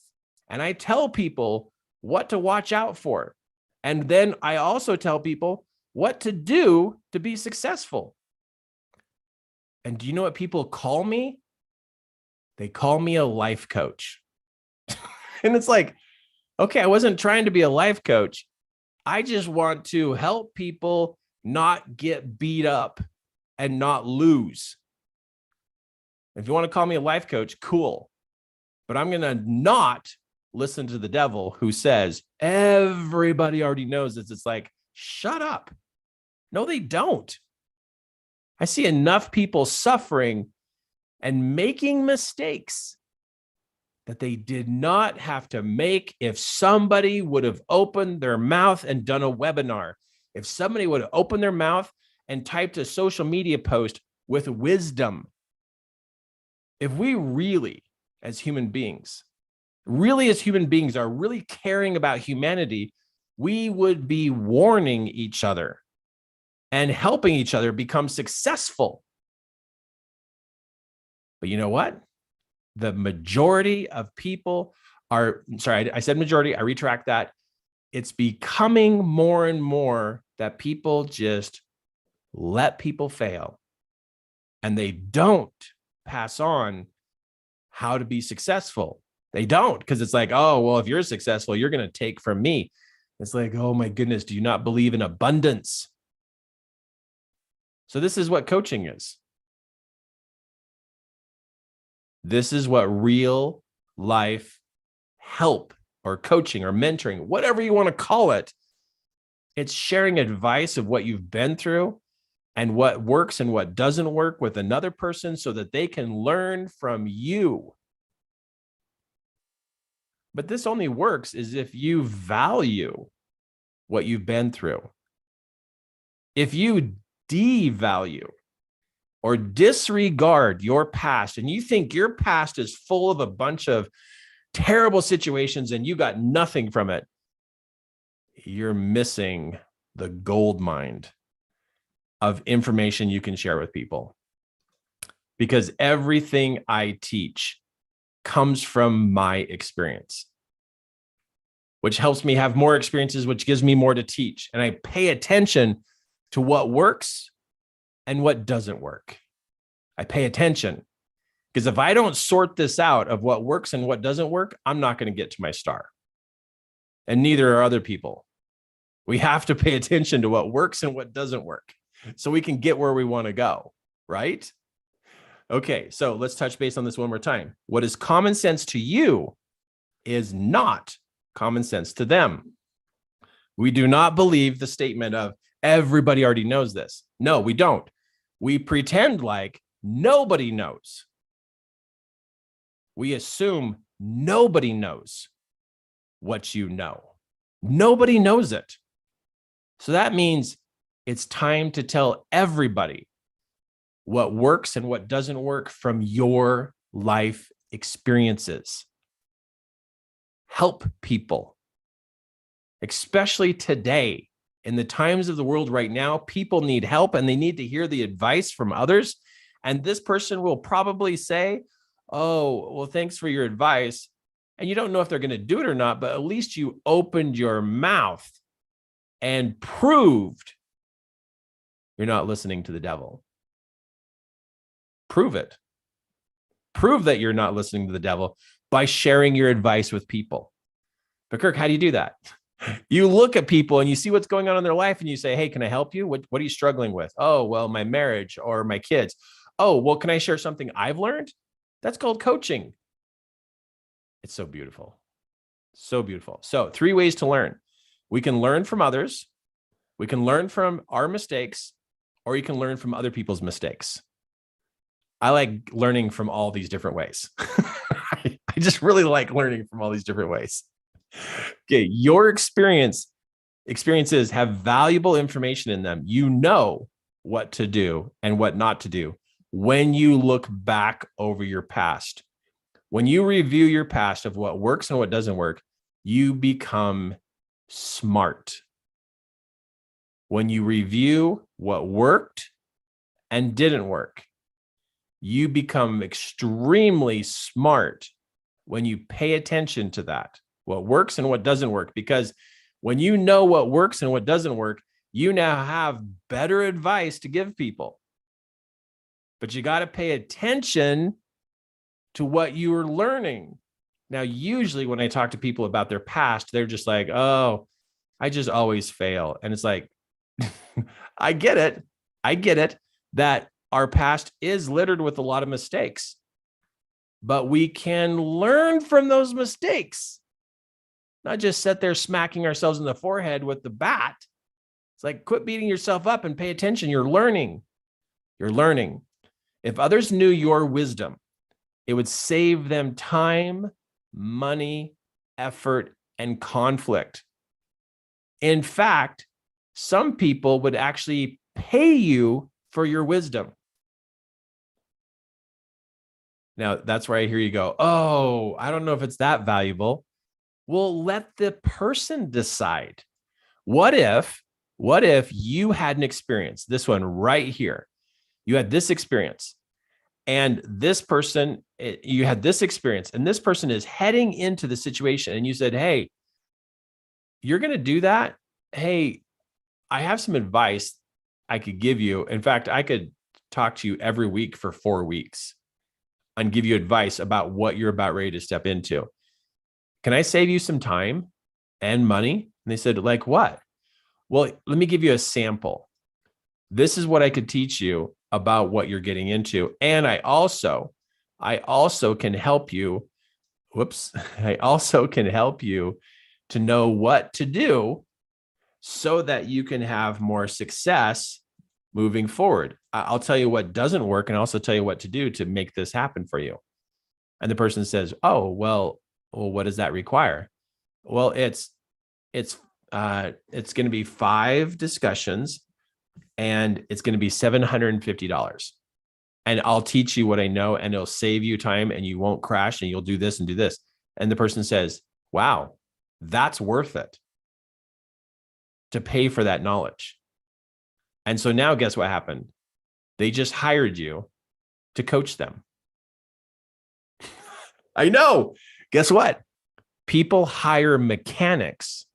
and I tell people what to watch out for. And then I also tell people what to do to be successful. And do you know what people call me? They call me a life coach. And it's like, okay, I wasn't trying to be a life coach. I just want to help people not get beat up and not lose. If you want to call me a life coach, cool. But I'm going to not listen to the devil who says, everybody already knows this. It's like, shut up. No, they don't. I see enough people suffering and making mistakes that they did not have to make if somebody would have opened their mouth and done a webinar. If somebody would have opened their mouth and typed a social media post with wisdom. If we really, as human beings, are really caring about humanity, we would be warning each other and helping each other become successful. But you know what? The majority of people are, I said majority, I retract that. It's becoming more and more that people just let people fail and they don't pass on how to be successful. They don't, because it's like, oh, well, if you're successful, you're going to take from me. It's like, oh my goodness, do you not believe in abundance? So this is what coaching is. This is what real life help or coaching or mentoring, whatever you want to call it, It's sharing advice of what you've been through and what works and what doesn't work with another person so that they can learn from you. But this only works is if you value what you've been through. If you devalue or disregard your past and you think your past is full of a bunch of terrible situations and you got nothing from it, you're missing the gold mine of information you can share with people. Because everything I teach comes from my experience, which helps me have more experiences, which gives me more to teach. And I pay attention to what works and what doesn't work. I pay attention because if I don't sort this out of what works and what doesn't work, I'm not going to get to my star. And neither are other people. We have to pay attention to what works and what doesn't work so we can get where we want to go, right? Okay, so let's touch base on this one more time. What is common sense to you is not common sense to them. We do not believe the statement of everybody already knows this. No, we don't. We pretend like nobody knows. We assume nobody knows what you know. Nobody knows it. So that means it's time to tell everybody what works and what doesn't work from your life experiences. Help people, especially today. In the times of the world right now, people need help and they need to hear the advice from others. And this person will probably say, oh, well, thanks for your advice. And you don't know if they're going to do it or not, but at least you opened your mouth and proved you're not listening to the devil. Prove it. Prove that you're not listening to the devil by sharing your advice with people. But Kirk, how do you do that? You look at people and you see what's going on in their life and you say, hey, can I help you? What are you struggling with? Oh, well, my marriage or my kids. Oh, well, can I share something I've learned? That's called coaching. It's so beautiful. So beautiful. So 3 ways to learn. We can learn from others. We can learn from our mistakes, or you can learn from other people's mistakes. I like learning from all these different ways. I just really like learning from all these different ways. Okay, your experiences have valuable information in them. You know what to do and what not to do when you look back over your past. When you review your past of what works and what doesn't work, you become smart. When you review what worked and didn't work, you become extremely smart when you pay attention to that, what works and what doesn't work. Because when you know what works and what doesn't work, you now have better advice to give people. But you got to pay attention to what you are learning. Now, usually when I talk to people about their past, they're just like, oh, I just always fail. And it's like, I get it. I get it that our past is littered with a lot of mistakes, but we can learn from those mistakes, not just sit there smacking ourselves in the forehead with the bat. It's like, quit beating yourself up and pay attention. You're learning. You're learning. If others knew your wisdom, it would save them time, money, effort, and conflict. In fact, some people would actually pay you for your wisdom. Now, that's where I hear you go, oh, I don't know if it's that valuable. Well, let the person decide. What if you had an experience, this one right here, you had this experience, and this person, you had this experience, and this person is heading into the situation, and you said, hey, you're going to do that? Hey, I have some advice I could give you. In fact, I could talk to you every week for 4 weeks and give you advice about what you're about ready to step into. Can I save you some time and money? And they said, like what? Well, let me give you a sample. This is what I could teach you about what you're getting into. And I also can help you. I also can help you to know what to do so that you can have more success moving forward. I'll tell you what doesn't work and also tell you what to do to make this happen for you. And the person says, oh, well, what does that require? Well, it's going to be 5 discussions and it's going to be $750. And I'll teach you what I know and it'll save you time and you won't crash and you'll do this and do this. And the person says, wow, that's worth it to pay for that knowledge. And so now guess what happened? They just hired you to coach them. I know. Guess what? People hire mechanics.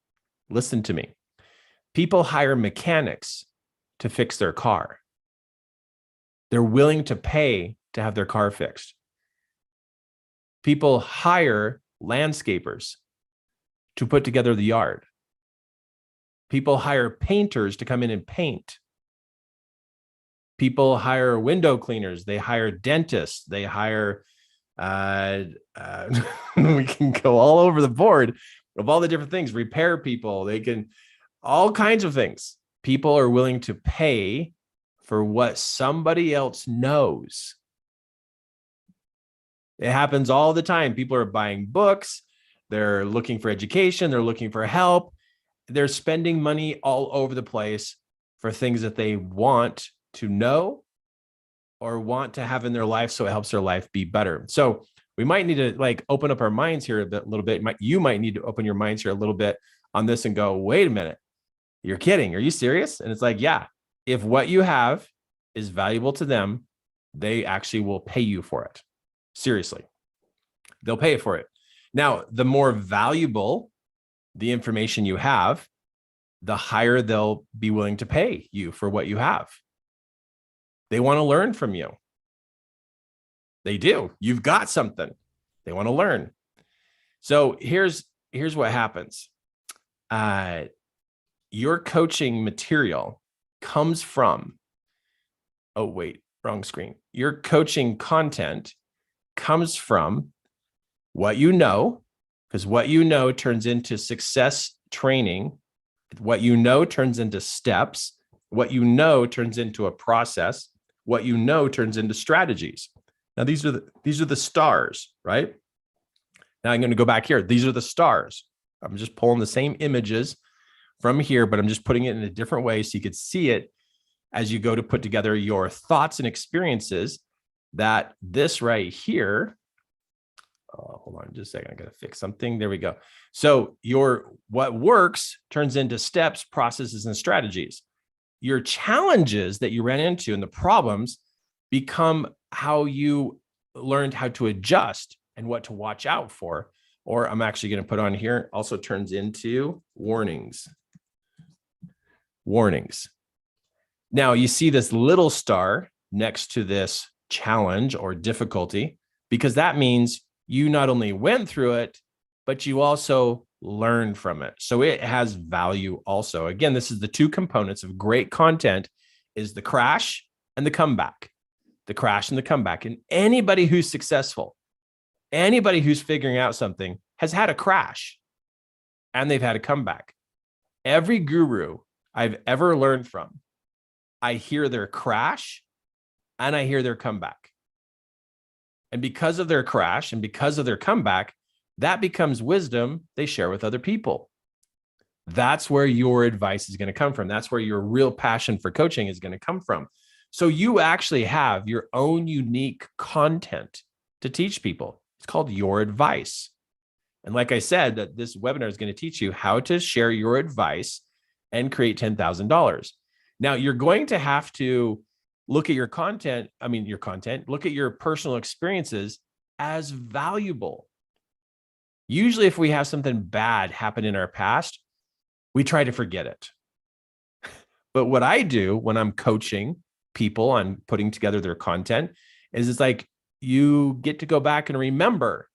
Listen to me. People hire mechanics to fix their car. They're willing to pay to have their car fixed. People hire landscapers to put together the yard. People hire painters to come in and paint. People hire window cleaners. They hire dentists. They hire, we can go all over the board of all the different things, repair people. They can, all kinds of things. People are willing to pay for what somebody else knows. It happens all the time. People are buying books. They're looking for education. They're looking for help. They're spending money all over the place for things that they want to know or want to have in their life so it helps their life be better. So we might need to open up our minds here a little bit. You might need to open your minds here a little bit on this and go, wait a minute, you're kidding. Are you serious? And it's like, yeah, if what you have is valuable to them, they actually will pay you for it. Seriously, they'll pay for it. Now, the more valuable the information you have, the higher they'll be willing to pay you for what you have. They want to learn from you. They do. You've got something. They want to learn. So here's what happens. Your coaching material comes from, oh, wait, wrong screen. Your coaching content comes from what you know, because what you know turns into success training. What you know turns into steps. What you know turns into a process. What you know turns into strategies. Now, these are the stars, right? Now I'm going to go back here. These are the stars. I'm just pulling the same images from here, but I'm just putting it in a different way so you could see it as you go to put together your thoughts and experiences. That this right here, hold on just a second, I got to fix something. There we go. So what works turns into steps, processes, and strategies. Your challenges that you ran into and the problems become how you learned how to adjust and what to watch out for. Or I'm actually going to put on here, also turns into warnings. Warnings. Now you see this little star next to this challenge or difficulty, because that means you not only went through it, but you also learned from it. So it has value also. Again, this is the 2 components of great content, is the crash and the comeback. The crash and the comeback. And anybody who's successful, anybody who's figuring out something has had a crash and they've had a comeback. Every guru I've ever learned from, I hear their crash and I hear their comeback. And because of their crash and because of their comeback, that becomes wisdom they share with other people. That's where your advice is going to come from. That's where your real passion for coaching is going to come from. So you actually have your own unique content to teach people. It's called your advice. And like I said, that this webinar is going to teach you how to share your advice and create $10,000. Now you're going to have to look at your content. Look at your personal experiences as valuable. Usually if we have something bad happen in our past, we try to forget it. But what I do when I'm coaching people on putting together their content is it's like you get to go back and remember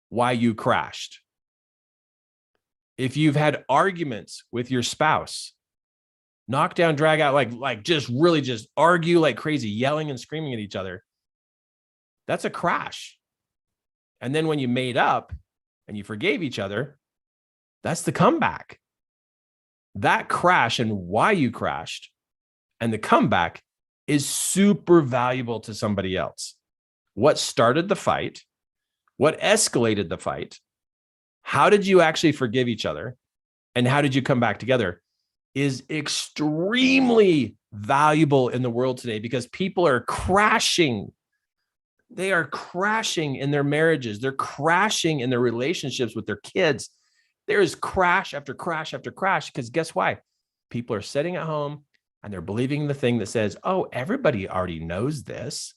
why you crashed. If you've had arguments with your spouse, knock down, drag out, like just really just argue like crazy, yelling and screaming at each other, that's a crash. And then when you made up and you forgave each other, that's the comeback. that crash and why you crashed and the comeback is super valuable to somebody else. What started the fight? What escalated the fight? How did you actually forgive each other? And how did you come back together? Is extremely valuable in the world today because people are crashing. They are crashing in their marriages. They're crashing in their relationships with their kids. There is crash after crash after crash because guess why? People are sitting at home and they're believing the thing that says, oh, everybody already knows this.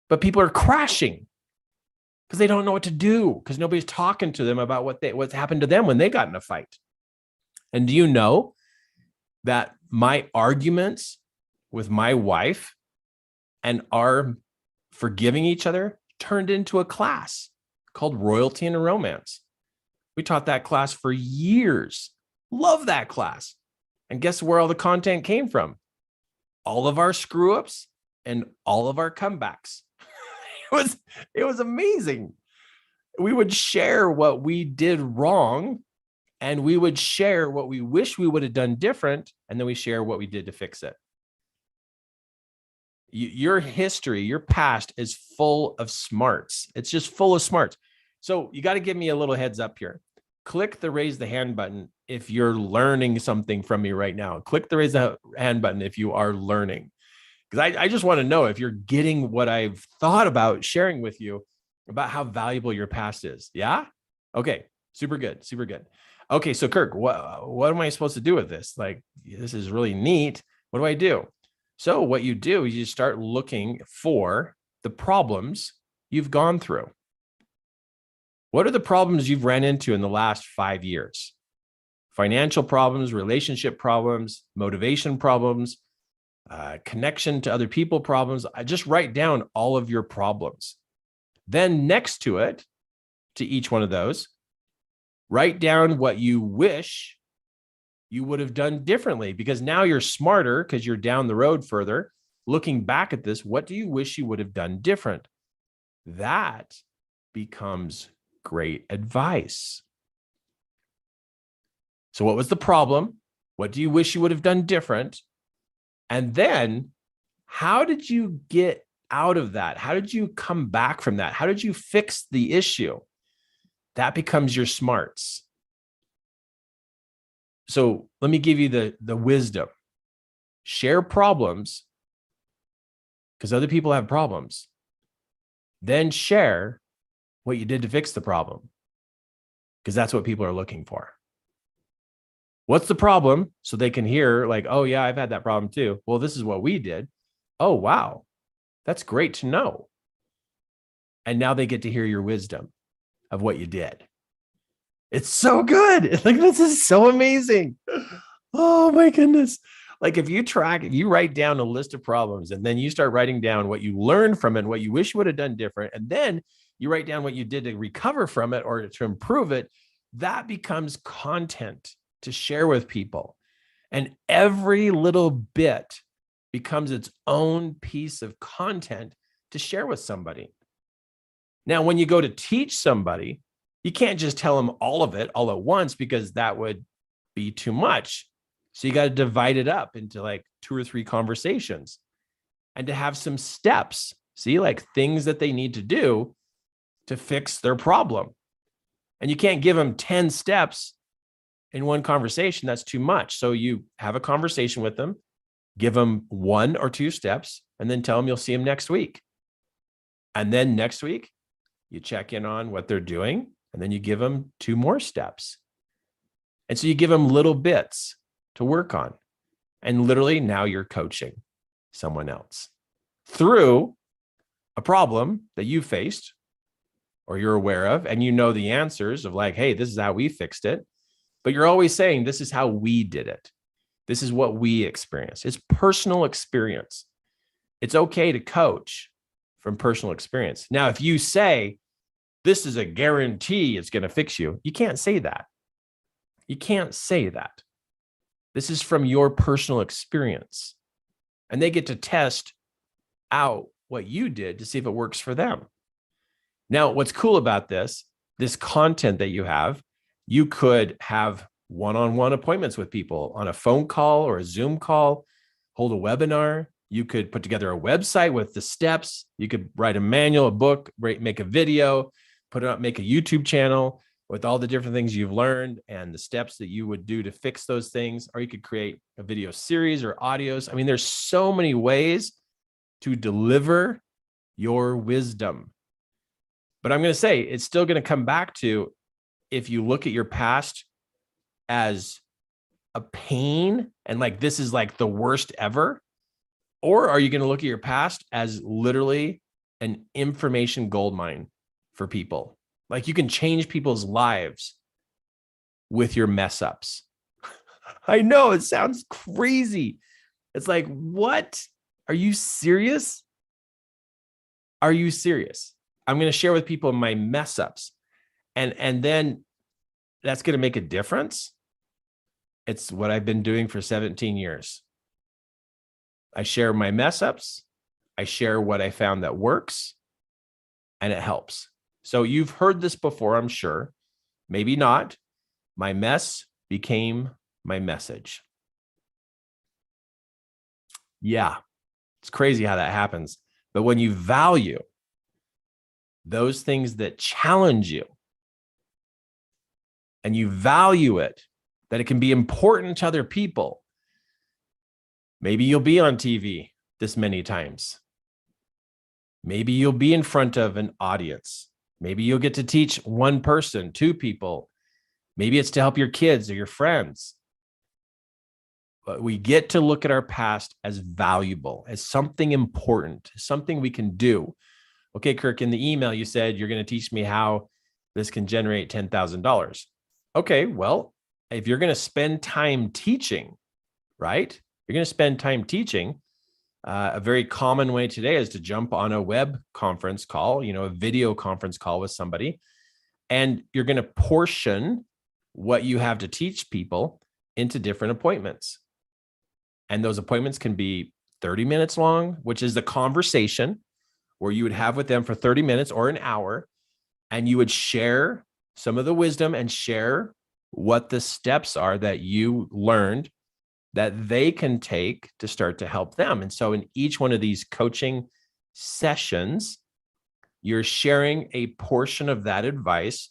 But people are crashing because they don't know what to do because nobody's talking to them about what's happened to them when they got in a fight. And do you know that my arguments with my wife and our forgiving each other turned into a class called Royalty and Romance? We taught that class for years. Love that class. And guess where all the content came from? All of our screw ups and all of our comebacks. It was amazing. We would share what we did wrong and we would share what we wish we would have done different. And then we share what we did to fix it. Your history, your past is full of smarts. It's just full of smarts. So you got to give me a little heads up here. Click the raise the hand button if you're learning something from me right now. Click the raise the hand button if you are learning. Because I just want to know if you're getting what I've thought about sharing with you about how valuable your past is. Yeah? Okay. Super good. Super good. Okay. So Kirk, what am I supposed to do with this? Like, this is really neat. What do I do? So what you do is you start looking for the problems you've gone through. What are the problems you've ran into in the last 5 years? Financial problems, relationship problems, motivation problems, connection to other people problems. I just write down all of your problems. Then next to it, to each one of those, write down what you wish you would have done differently, because now you're smarter because you're down the road further. Looking back at this, what do you wish you would have done different? That becomes great advice. So what was the problem? What do you wish you would have done different? And then how did you get out of that? How did you come back from that? How did you fix the issue? That becomes your smarts. So let me give you the wisdom. Share problems because other people have problems. Then share what you did to fix the problem because that's what people are looking for. What's the problem? So they can hear like, oh yeah, I've had that problem too. Well, this is what we did. Oh, wow. That's great to know. And now they get to hear your wisdom of what you did. It's so good. Like, this is so amazing. Oh my goodness. Like if you write down a list of problems and then you start writing down what you learned from it and what you wish you would have done different, and then you write down what you did to recover from it or to improve it, that becomes content to share with people. And every little bit becomes its own piece of content to share with somebody. Now, when you go to teach somebody, you can't just tell them all of it all at once because that would be too much. So you got to divide it up into like 2 or 3 conversations and to have some steps, see, like things that they need to do to fix their problem. And you can't give them 10 steps in one conversation. That's too much. So you have a conversation with them, give them 1 or 2 steps, and then tell them you'll see them next week. And then next week, you check in on what they're doing, and then you give them 2 more steps. And so you give them little bits to work on. And literally now you're coaching someone else through a problem that you faced or you're aware of, and you know the answers of like, hey, this is how we fixed it. But you're always saying, this is how we did it. This is what we experienced. It's personal experience. It's okay to coach from personal experience. Now, if you say, this is a guarantee it's going to fix you, you can't say that. You can't say that. This is from your personal experience. And they get to test out what you did to see if it works for them. Now, what's cool about this content that you could have one-on-one appointments with people on a phone call or a Zoom call, hold a webinar. You could put together a website with the steps. You could write a manual, a book, make a video, put it up, make a YouTube channel with all the different things you've learned and the steps that you would do to fix those things. Or you could create a video series or audios. I mean, there's so many ways to deliver your wisdom. But I'm going to say it's still going to come back to, if you look at your past as a pain and like, this is like the worst ever, or are you going to look at your past as literally an information goldmine for people? Like, you can change people's lives with your mess ups. I know it sounds crazy. It's like, what? Are you serious? Are you serious? I'm going to share with people my mess ups. And then that's going to make a difference. It's what I've been doing for 17 years. I share my mess ups. I share what I found that works, and it helps. So you've heard this before, I'm sure. Maybe not. My mess became my message. Yeah, it's crazy how that happens. But when you value those things that challenge you, and you value it, that it can be important to other people, maybe you'll be on TV this many times. Maybe you'll be in front of an audience. Maybe you'll get to teach one person, two people. Maybe it's to help your kids or your friends. But we get to look at our past as valuable, as something important, something we can do. Okay, Kirk, in the email, you said you're going to teach me how this can generate $10,000. Okay, well, if you're going to spend time teaching, right? You're going to spend time teaching. A very common way today is to jump on a web conference call, a video conference call with somebody, and you're going to portion what you have to teach people into different appointments. And those appointments can be 30 minutes long, which is the conversation where you would have with them for 30 minutes or an hour, and you would share some of the wisdom and share what the steps are that you learned that they can take to start to help them. And so in each one of these coaching sessions, you're sharing a portion of that advice,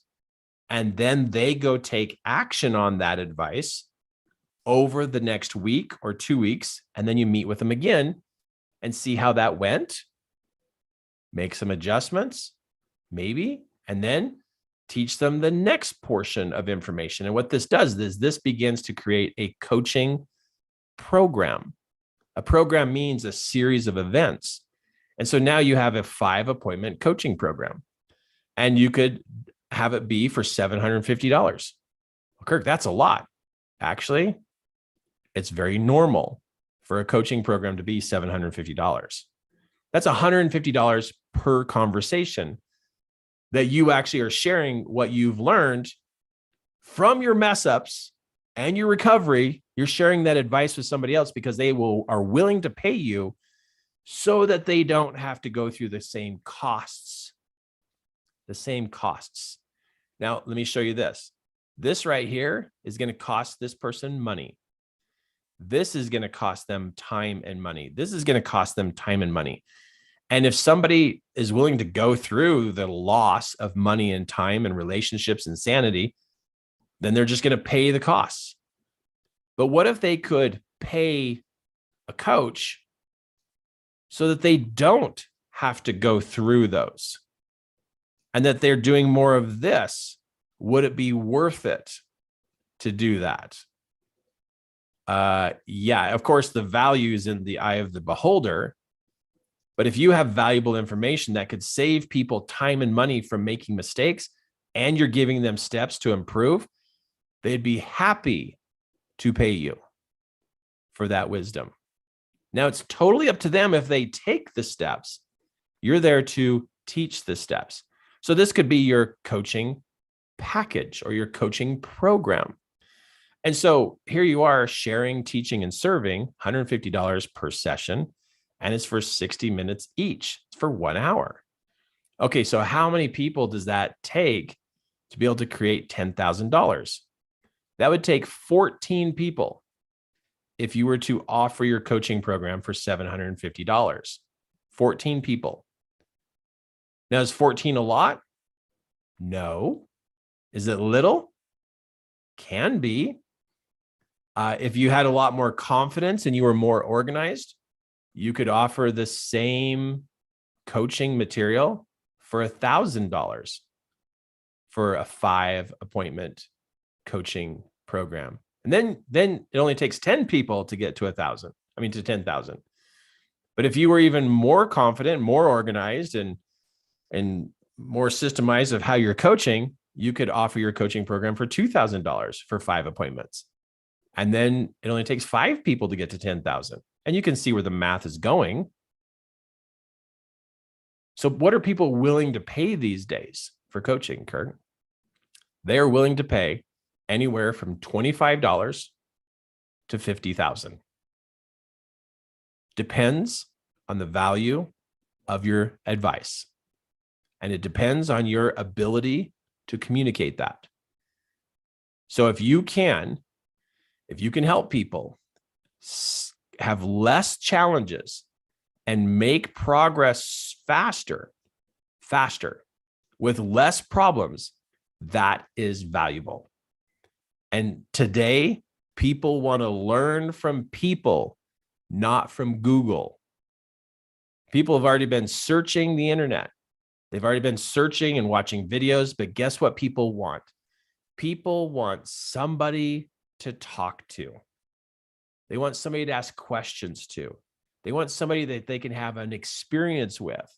and then they go take action on that advice over the next week or 2 weeks. And then you meet with them again and see how that went, make some adjustments, maybe, and then teach them the next portion of information. And what this does is this begins to create a coaching program. A program means a series of events. And so now you have a 5-appointment coaching program, and you could have it be for $750. Well, Kirk, that's a lot. Actually, it's very normal for a coaching program to be $750. That's $150 per conversation that you actually are sharing what you've learned from your mess ups and your recovery. You're sharing that advice with somebody else because they are willing to pay you so that they don't have to go through the same costs. Now, let me show you this. This right here is going to cost this person money. This is going to cost them time and money. This is going to cost them time and money. And if somebody is willing to go through the loss of money and time and relationships and sanity, then they're just going to pay the costs. But what if they could pay a coach so that they don't have to go through those, and that they're doing more of this? Would it be worth it to do that? Yeah, of course, the value is in the eye of the beholder. But if you have valuable information that could save people time and money from making mistakes, and you're giving them steps to improve, they'd be happy to pay you for that wisdom. Now, it's totally up to them if they take the steps. You're there to teach the steps. So this could be your coaching package or your coaching program. And so here you are sharing, teaching, and serving, $150 per session. And it's for 60 minutes each. It's for 1 hour. Okay, so how many people does that take to be able to create $10,000? That would take 14 people if you were to offer your coaching program for $750. 14 people. Now, is 14 a lot? No. Is it little? Can be. If you had a lot more confidence and you were more organized, you could offer the same coaching material for $1,000 for a 5-appointment coaching program. And then it only takes 10 people to get to 1,000. I mean, to 10,000. But if you were even more confident, more organized, and more systemized of how you're coaching, you could offer your coaching program for $2,000 for 5 appointments. And then it only takes 5 people to get to 10,000. And you can see where the math is going. So what are people willing to pay these days for coaching, Kirk? They are willing to pay anywhere from $25 to $50,000. Depends on the value of your advice. And it depends on your ability to communicate that. So if you can help people have less challenges and make progress faster with less problems, that is valuable. And today, people want to learn from people, not from Google. People have already been searching the internet. They've already been searching and watching videos, but guess what people want? People want somebody to talk to. They want somebody to ask questions to. They want somebody that they can have an experience with.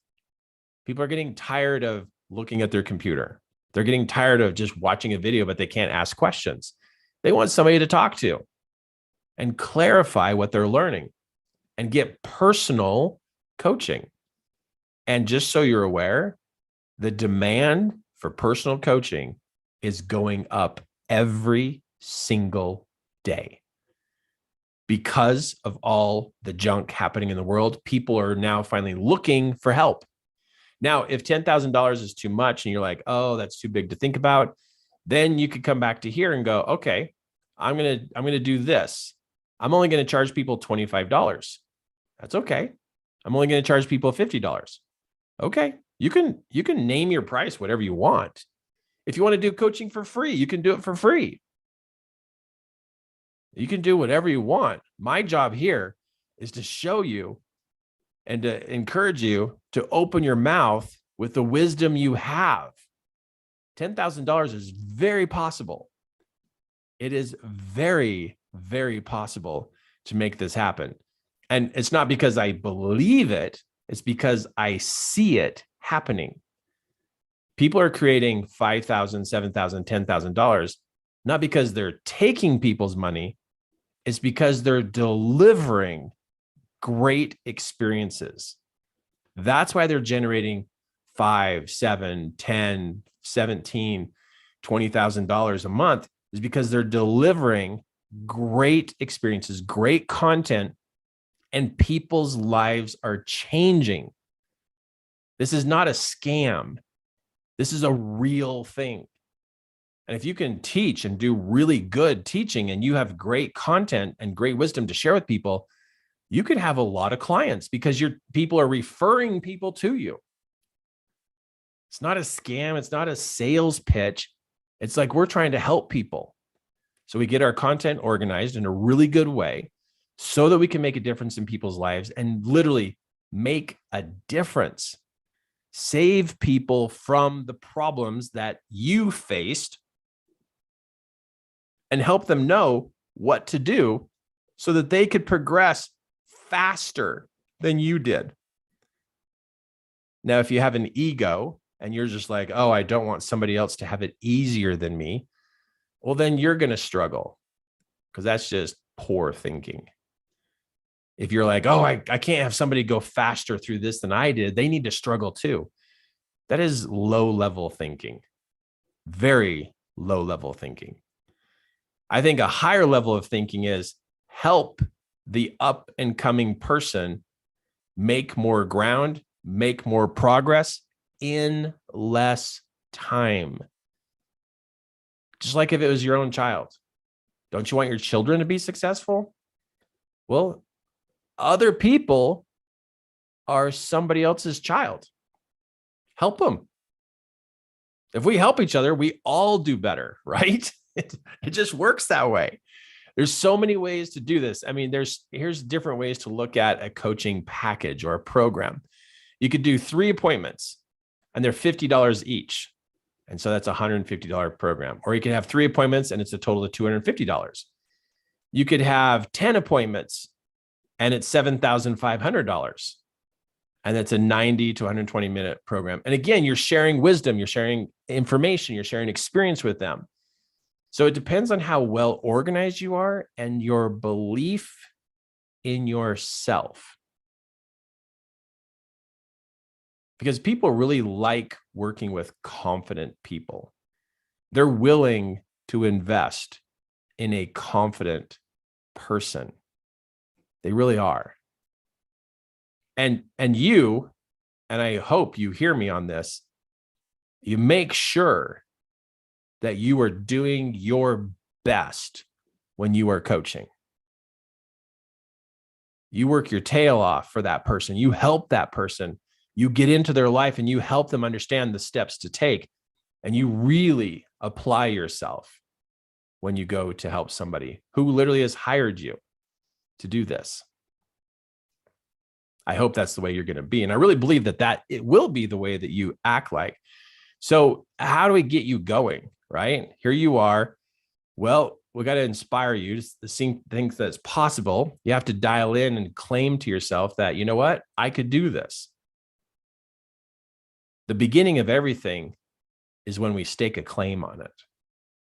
People are getting tired of looking at their computer. They're getting tired of just watching a video, but they can't ask questions. They want somebody to talk to and clarify what they're learning and get personal coaching. And just so you're aware, the demand for personal coaching is going up every single day. Because of all the junk happening in the world, people are now finally looking for help. Now, if $10,000 is too much and you're like, oh, that's too big to think about, then you could come back to here and go, okay, I'm going to do this. I'm only going to charge people $25. That's okay. I'm only going to charge people $50. Okay. You can name your price whatever you want. If you want to do coaching for free, you can do it for free. You can do whatever you want. My job here is to show you and to encourage you to open your mouth with the wisdom you have. $10,000 is very possible. It is very, very possible to make this happen. And it's not because I believe it. It's because I see it happening. People are creating $5,000, $7,000, $10,000, not because they're taking people's money. It's because they're delivering great experiences. That's why they're generating $5, $7, $10, $17, $20,000 a month, is because they're delivering great experiences, great content, and people's lives are changing. This is not a scam. This is a real thing. And if you can teach and do really good teaching and you have great content and great wisdom to share with people, you could have a lot of clients because your people are referring people to you. It's not a scam. It's not a sales pitch. It's like we're trying to help people. So we get our content organized in a really good way so that we can make a difference in people's lives and literally make a difference. Save people from the problems that you faced and help them know what to do so that they could progress faster than you did. Now, if you have an ego and you're just like, oh, I don't want somebody else to have it easier than me, well, then you're going to struggle because that's just poor thinking. If you're like, oh, I can't have somebody go faster through this than I did, they need to struggle too. That is low-level thinking, very low-level thinking. I think a higher level of thinking is help the up and coming person make more ground, make more progress in less time. Just like if it was your own child. Don't you want your children to be successful? Well, other people are somebody else's child. Help them. If we help each other, we all do better, right? It just works that way. There's so many ways to do this. I mean, here's different ways to look at a coaching package or a program. You could do 3 appointments and they're $50 each. And so that's a $150 program. Or you could have 3 appointments and it's a total of $250. You could have 10 appointments and it's $7,500. And that's a 90 to 120 minute program. And again, you're sharing wisdom, you're sharing information, you're sharing experience with them. So it depends on how well organized you are and your belief in yourself. Because people really like working with confident people. They're willing to invest in a confident person. They really are. And you, and I hope you hear me on this, you make sure that you are doing your best when you are coaching. You work your tail off for that person. You help that person. You get into their life and you help them understand the steps to take. And you really apply yourself when you go to help somebody who literally has hired you to do this. I hope that's the way you're going to be. And I really believe that it will be the way that you act like. So how do we get you going, right? Here you are. Well, we got to inspire you to see things that's possible. You have to dial in and claim to yourself that, you know what, I could do this. The beginning of everything is when we stake a claim on it.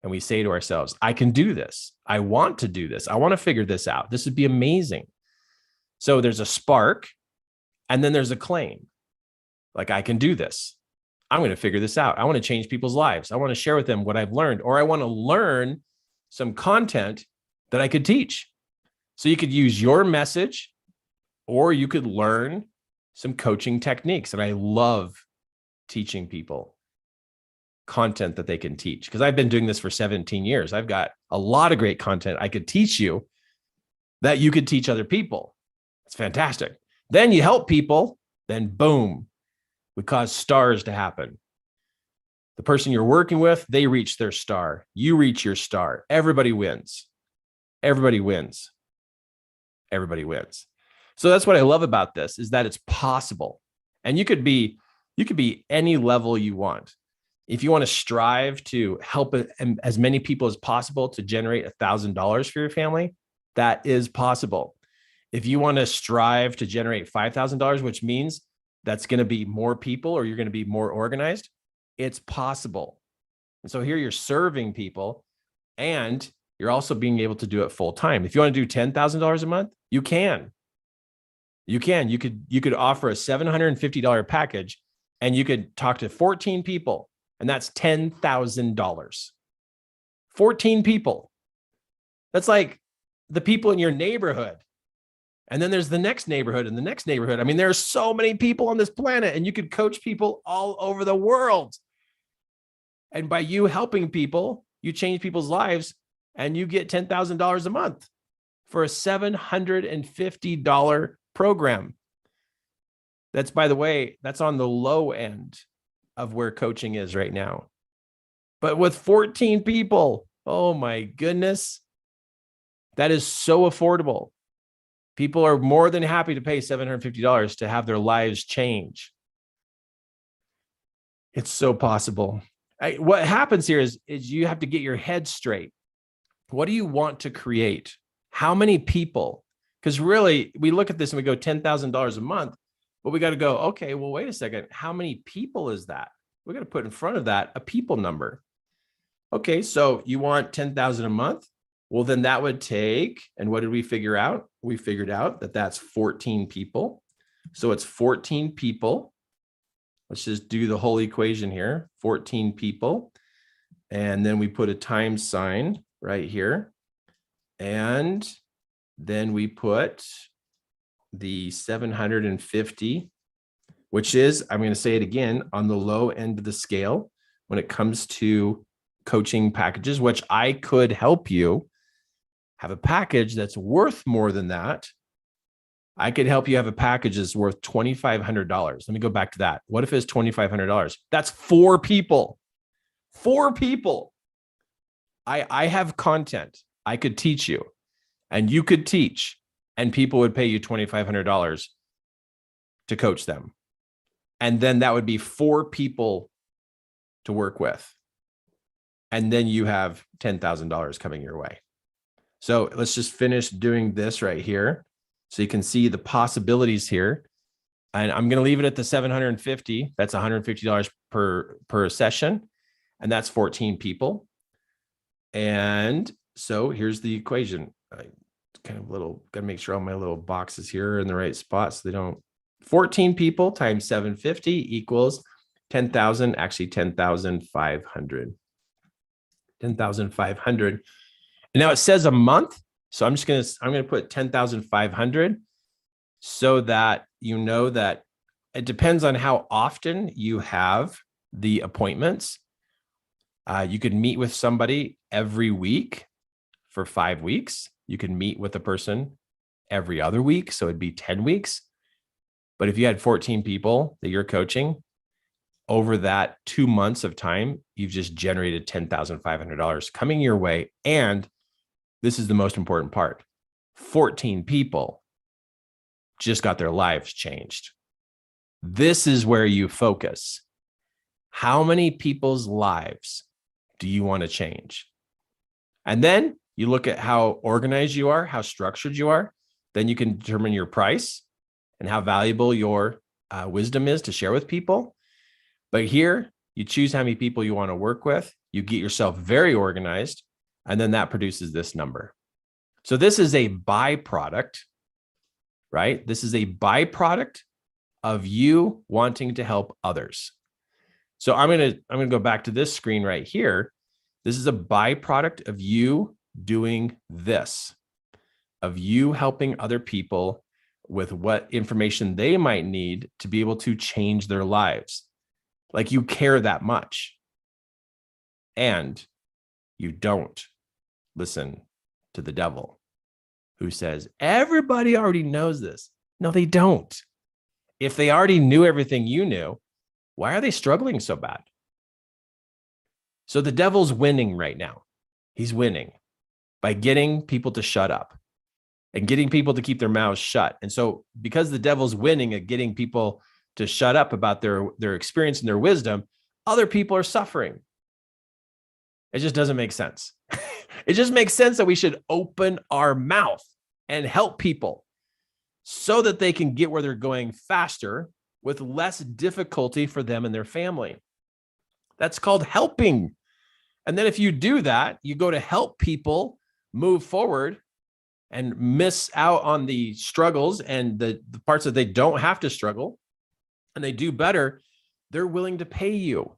And we say to ourselves, I can do this. I want to do this. I want to figure this out. This would be amazing. So there's a spark. And then there's a claim, like I can do this. I'm going to figure this out. I want to change people's lives. I want to share with them what I've learned, or I want to learn some content that I could teach. So you could use your message, or you could learn some coaching techniques. And I love teaching people content that they can teach because I've been doing this for 17 years. I've got a lot of great content I could teach you that you could teach other people. It's fantastic. Then you help people, then boom, we cause stars to happen. The person you're working with, they reach their star. You reach your star. Everybody wins. Everybody wins. Everybody wins. So that's what I love about this is that it's possible. And you could be any level you want. If you want to strive to help as many people as possible to generate $1,000 for your family, that is possible. If you want to strive to generate $5,000, which means that's going to be more people or you're going to be more organized, it's possible. And so here you're serving people and you're also being able to do it full time. If you want to do $10,000 a month, you can. You could offer a $750 package and you could talk to 14 people and that's $10,000. 14 people. That's like the people in your neighborhood. And then there's the next neighborhood and the next neighborhood. I mean, there are so many people on this planet and you could coach people all over the world. And by you helping people, you change people's lives and you get $10,000 a month for a $750 program. That's, by the way, that's on the low end of where coaching is right now. But with 14 people, oh my goodness, that is so affordable. People are more than happy to pay $750 to have their lives change. It's so possible. What happens here is you have to get your head straight. What do you want to create? How many people? Because really, we look at this and we go $10,000 a month, but we got to go, okay, well, wait a second. How many people is that? We're going to put in front of that a people number. Okay, so you want 10,000 a month? Well, then that would take, and what did we figure out? We figured out that that's 14 people. So it's 14 people. Let's just do the whole equation here. 14 people. And then we put a times sign right here. And then we put the 750, which is, I'm going to say it again, on the low end of the scale when it comes to coaching packages, which I could help you have a package that's worth more than that. I could help you have a package that's worth $2,500. Let me go back to that. What if it's $2,500? That's 4 people. 4 people. I have content I could teach you, and you could teach, and people would pay you $2,500 to coach them. And then that would be 4 people to work with. And then you have $10,000 coming your way. So let's just finish doing this right here, so you can see the possibilities here. And I'm going to leave it at the $750. That's $150 per session. And that's 14 people. And so here's the equation. Kind of got to make sure all my little boxes here are in the right spot so they don't. 14 people times 750 equals 10,000, actually 10,500. 10,500. And now it says a month. So I'm going to put 10,500 so that you know that it depends on how often you have the appointments. You could meet with somebody every week for 5 weeks. You can meet with a person every other week. So it'd be 10 weeks. But if you had 14 people that you're coaching over that 2 months of time, you've just generated $10,500 coming your way. And this is the most important part. 14 people just got their lives changed. This is where you focus. How many people's lives do you want to change? And then you look at how organized you are, how structured you are. Then you can determine your price and how valuable your wisdom is to share with people. But here, you choose how many people you want to work with. You get yourself very organized, and then that produces this number. So this is a byproduct, right? This is a byproduct of you wanting to help others. So I'm going to go back to this screen right here. This is a byproduct of you doing this, of you helping other people with what information they might need to be able to change their lives. Like you care that much. And you don't listen to the devil who says, everybody already knows this. No, they don't. If they already knew everything you knew, why are they struggling so bad? So the devil's winning right now. He's winning by getting people to shut up and getting people to keep their mouths shut. And so because the devil's winning at getting people to shut up about their experience and their wisdom, other people are suffering. It just doesn't make sense. It just makes sense that we should open our mouth and help people so that they can get where they're going faster with less difficulty for them and their family. That's called helping. And then if you do that, you go to help people move forward and miss out on the struggles and the parts that they don't have to struggle, and they do better, they're willing to pay you.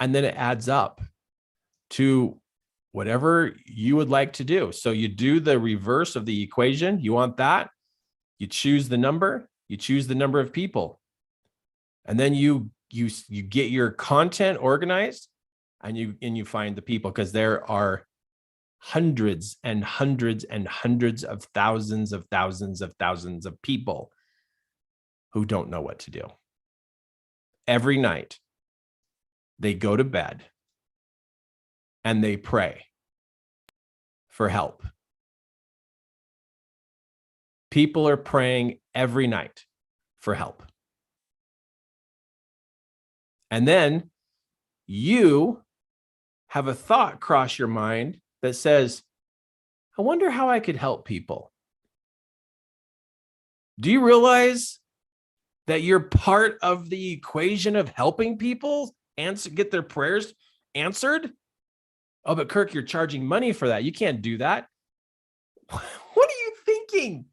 And then it adds up to whatever you would like to do. So you do the reverse of the equation. You want that. You choose the number. You choose the number of people. And then you get your content organized, and you find the people, because there are hundreds and hundreds and hundreds of thousands of people who don't know what to do. Every night they go to bed and they pray for help. People are praying every night for help. And then you have a thought cross your mind that says, I wonder how I could help people. Do you realize that you're part of the equation of helping people get their prayers answered? Oh, but Kirk, you're charging money for that. You can't do that. What are you thinking?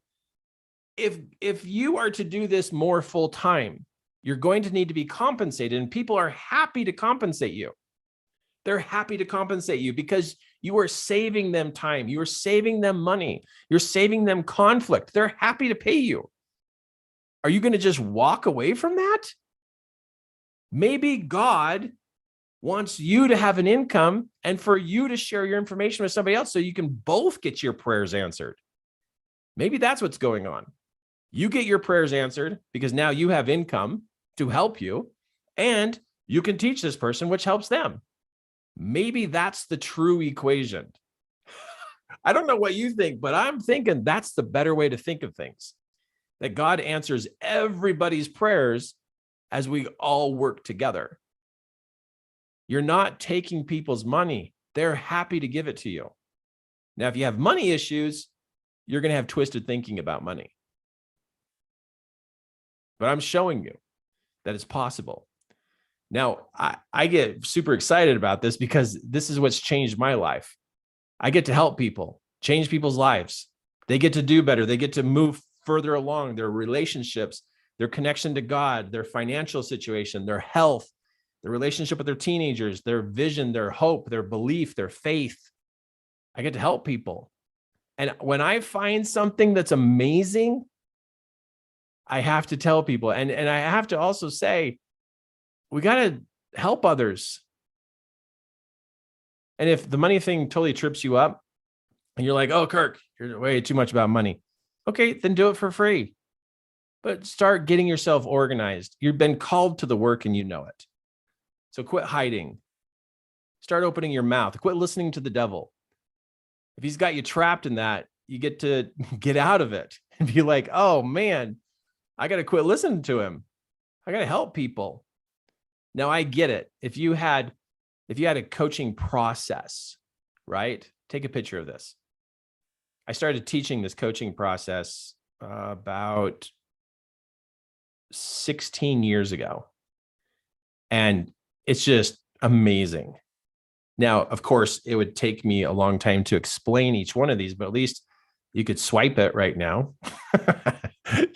If you are to do this more full time, you're going to need to be compensated, and people are happy to compensate you. They're happy to compensate you because you are saving them time. You are saving them money. You're saving them conflict. They're happy to pay you. Are you going to just walk away from that? Maybe God wants you to have an income and for you to share your information with somebody else so you can both get your prayers answered. Maybe that's what's going on. You get your prayers answered because now you have income to help you, and you can teach this person, which helps them. Maybe that's the true equation. I don't know what you think, but I'm thinking that's the better way to think of things, that God answers everybody's prayers as we all work together. You're not taking people's money. They're happy to give it to you. Now, if you have money issues, you're going to have twisted thinking about money. But I'm showing you that it's possible. Now, I get super excited about this because this is what's changed my life. I get to help people, change people's lives. They get to do better. They get to move further along their relationships, their connection to God, their financial situation, their health, their relationship with their teenagers, their vision, their hope, their belief, their faith. I get to help people. And when I find something that's amazing, I have to tell people. And I have to also say, we got to help others. And if the money thing totally trips you up and you're like, oh, Kirk, you're way too much about money. Okay, then do it for free. But start getting yourself organized. You've been called to the work and you know it. So quit hiding. Start opening your mouth. Quit listening to the devil. If he's got you trapped in that, you get to get out of it and be like, oh man, I got to quit listening to him. I got to help people. Now I get it. If you had a coaching process, right? Take a picture of this. I started teaching this coaching process about 16 years ago. And it's just amazing. Now, of course, it would take me a long time to explain each one of these, but at least you could swipe it right now.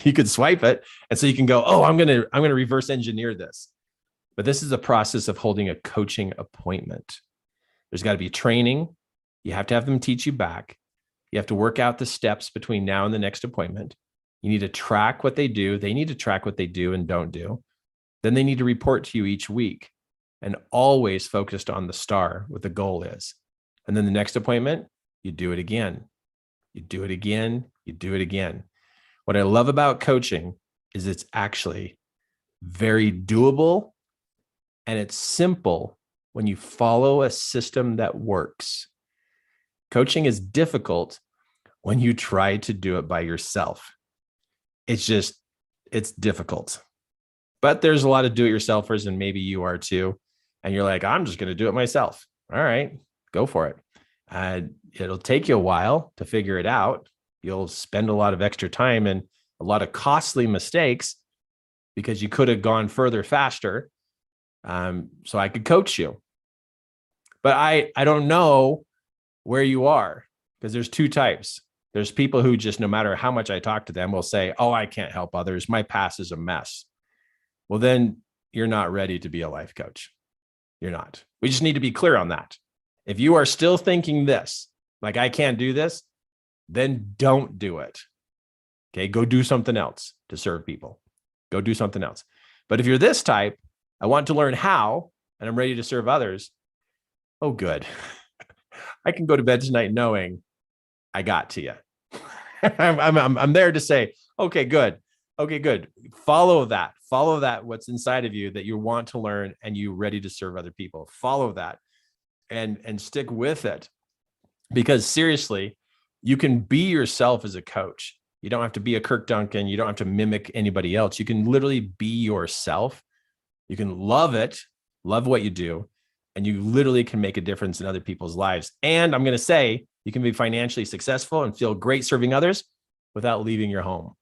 You could swipe it. And so you can go, oh, I'm going to reverse engineer this. But this is a process of holding a coaching appointment. There's got to be training. You have to have them teach you back. You have to work out the steps between now and the next appointment. You need to track what they do. They need to track what they do and don't do. Then they need to report to you each week, and always focused on the star, what the goal is. And then the next appointment, you do it again. You do it again. You do it again. What I love about coaching is it's actually very doable and it's simple when you follow a system that works. Coaching is difficult when you try to do it by yourself. It's difficult. But there's a lot of do-it-yourselfers, and maybe you are too. And you're like, I'm just going to do it myself. All right, go for it. It'll take you a while to figure it out. You'll spend a lot of extra time and a lot of costly mistakes because you could have gone further faster. So I could coach you. But I don't know where you are, because there's two types. There's people who just, no matter how much I talk to them, will say, oh, I can't help others. My past is a mess. Well, then you're not ready to be a life coach. You're not. We just need to be clear on that. If you are still thinking this, like I can't do this, then don't do it. Okay, go do something else to serve people. Go do something else. But if you're this type, I want to learn how, and I'm ready to serve others. Oh, good. I can go to bed tonight knowing I got to you. I'm there to say, okay, good. Okay, good. Follow that. Follow that. What's inside of you that you want to learn and you're ready to serve other people. Follow that and stick with it. Because seriously, you can be yourself as a coach. You don't have to be a Kirk Duncan. You don't have to mimic anybody else. You can literally be yourself. You can love it, love what you do, and you literally can make a difference in other people's lives. And I'm going to say, you can be financially successful and feel great serving others without leaving your home.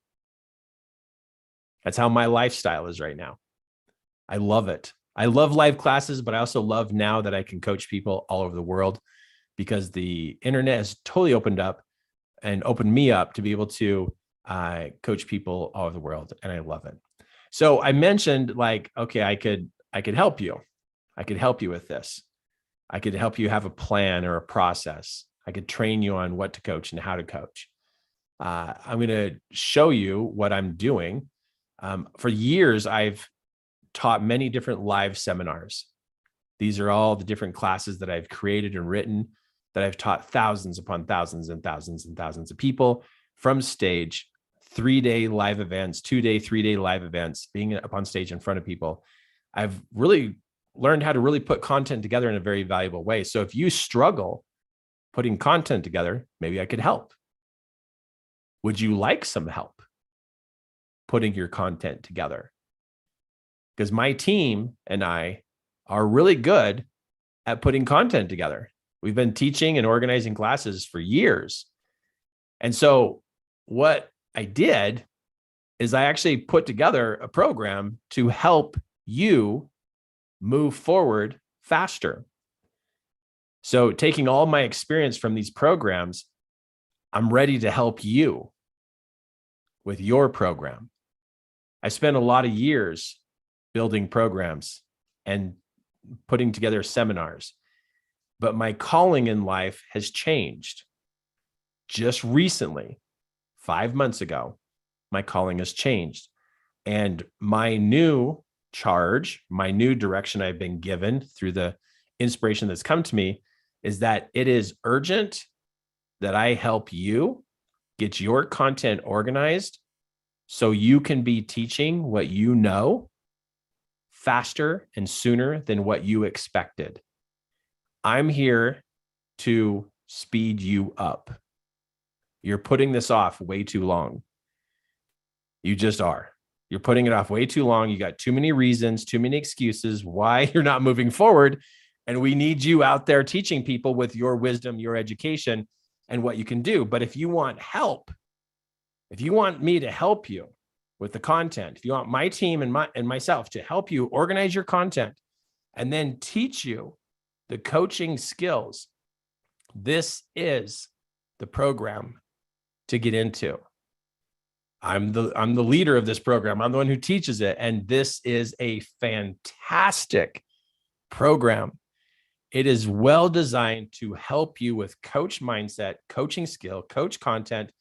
That's how my lifestyle is right now. I love it. I love live classes, but I also love now that I can coach people all over the world, because the internet has totally opened up and opened me up to be able to coach people all over the world. And I love it. So I mentioned, like, okay, I could help you. I could help you with this. I could help you have a plan or a process. I could train you on what to coach and how to coach. I'm going to show you what I'm doing. For years, I've taught many different live seminars. These are all the different classes that I've created and written, that I've taught thousands upon thousands and thousands and thousands of people from stage, 3-day live events, 2-day, 3-day live events, being up on stage in front of people. I've really learned how to really put content together in a very valuable way. So if you struggle putting content together, maybe I could help. Would you like some help putting your content together? Because my team and I are really good at putting content together. We've been teaching and organizing classes for years. And so what I did is I actually put together a program to help you move forward faster. So taking all my experience from these programs, I'm ready to help you with your program. I spent a lot of years building programs and putting together seminars, but my calling in life has changed. Just recently, 5 months ago, my calling has changed. And my new charge, my new direction I've been given through the inspiration that's come to me is that it is urgent that I help you get your content organized so you can be teaching what you know faster and sooner than what you expected. I'm here to speed you up. You're putting this off way too long. You just are. You're putting it off way too long. You got too many reasons, too many excuses why you're not moving forward. And we need you out there teaching people with your wisdom, your education, and what you can do. But if you want help, if you want me to help you with the content, if you want my team and myself to help you organize your content and then teach you the coaching skills, this is the program to get into. I'm the leader of this program. I'm the one who teaches it. And this is a fantastic program. It is well designed to help you with coach mindset, coaching skill, coach content,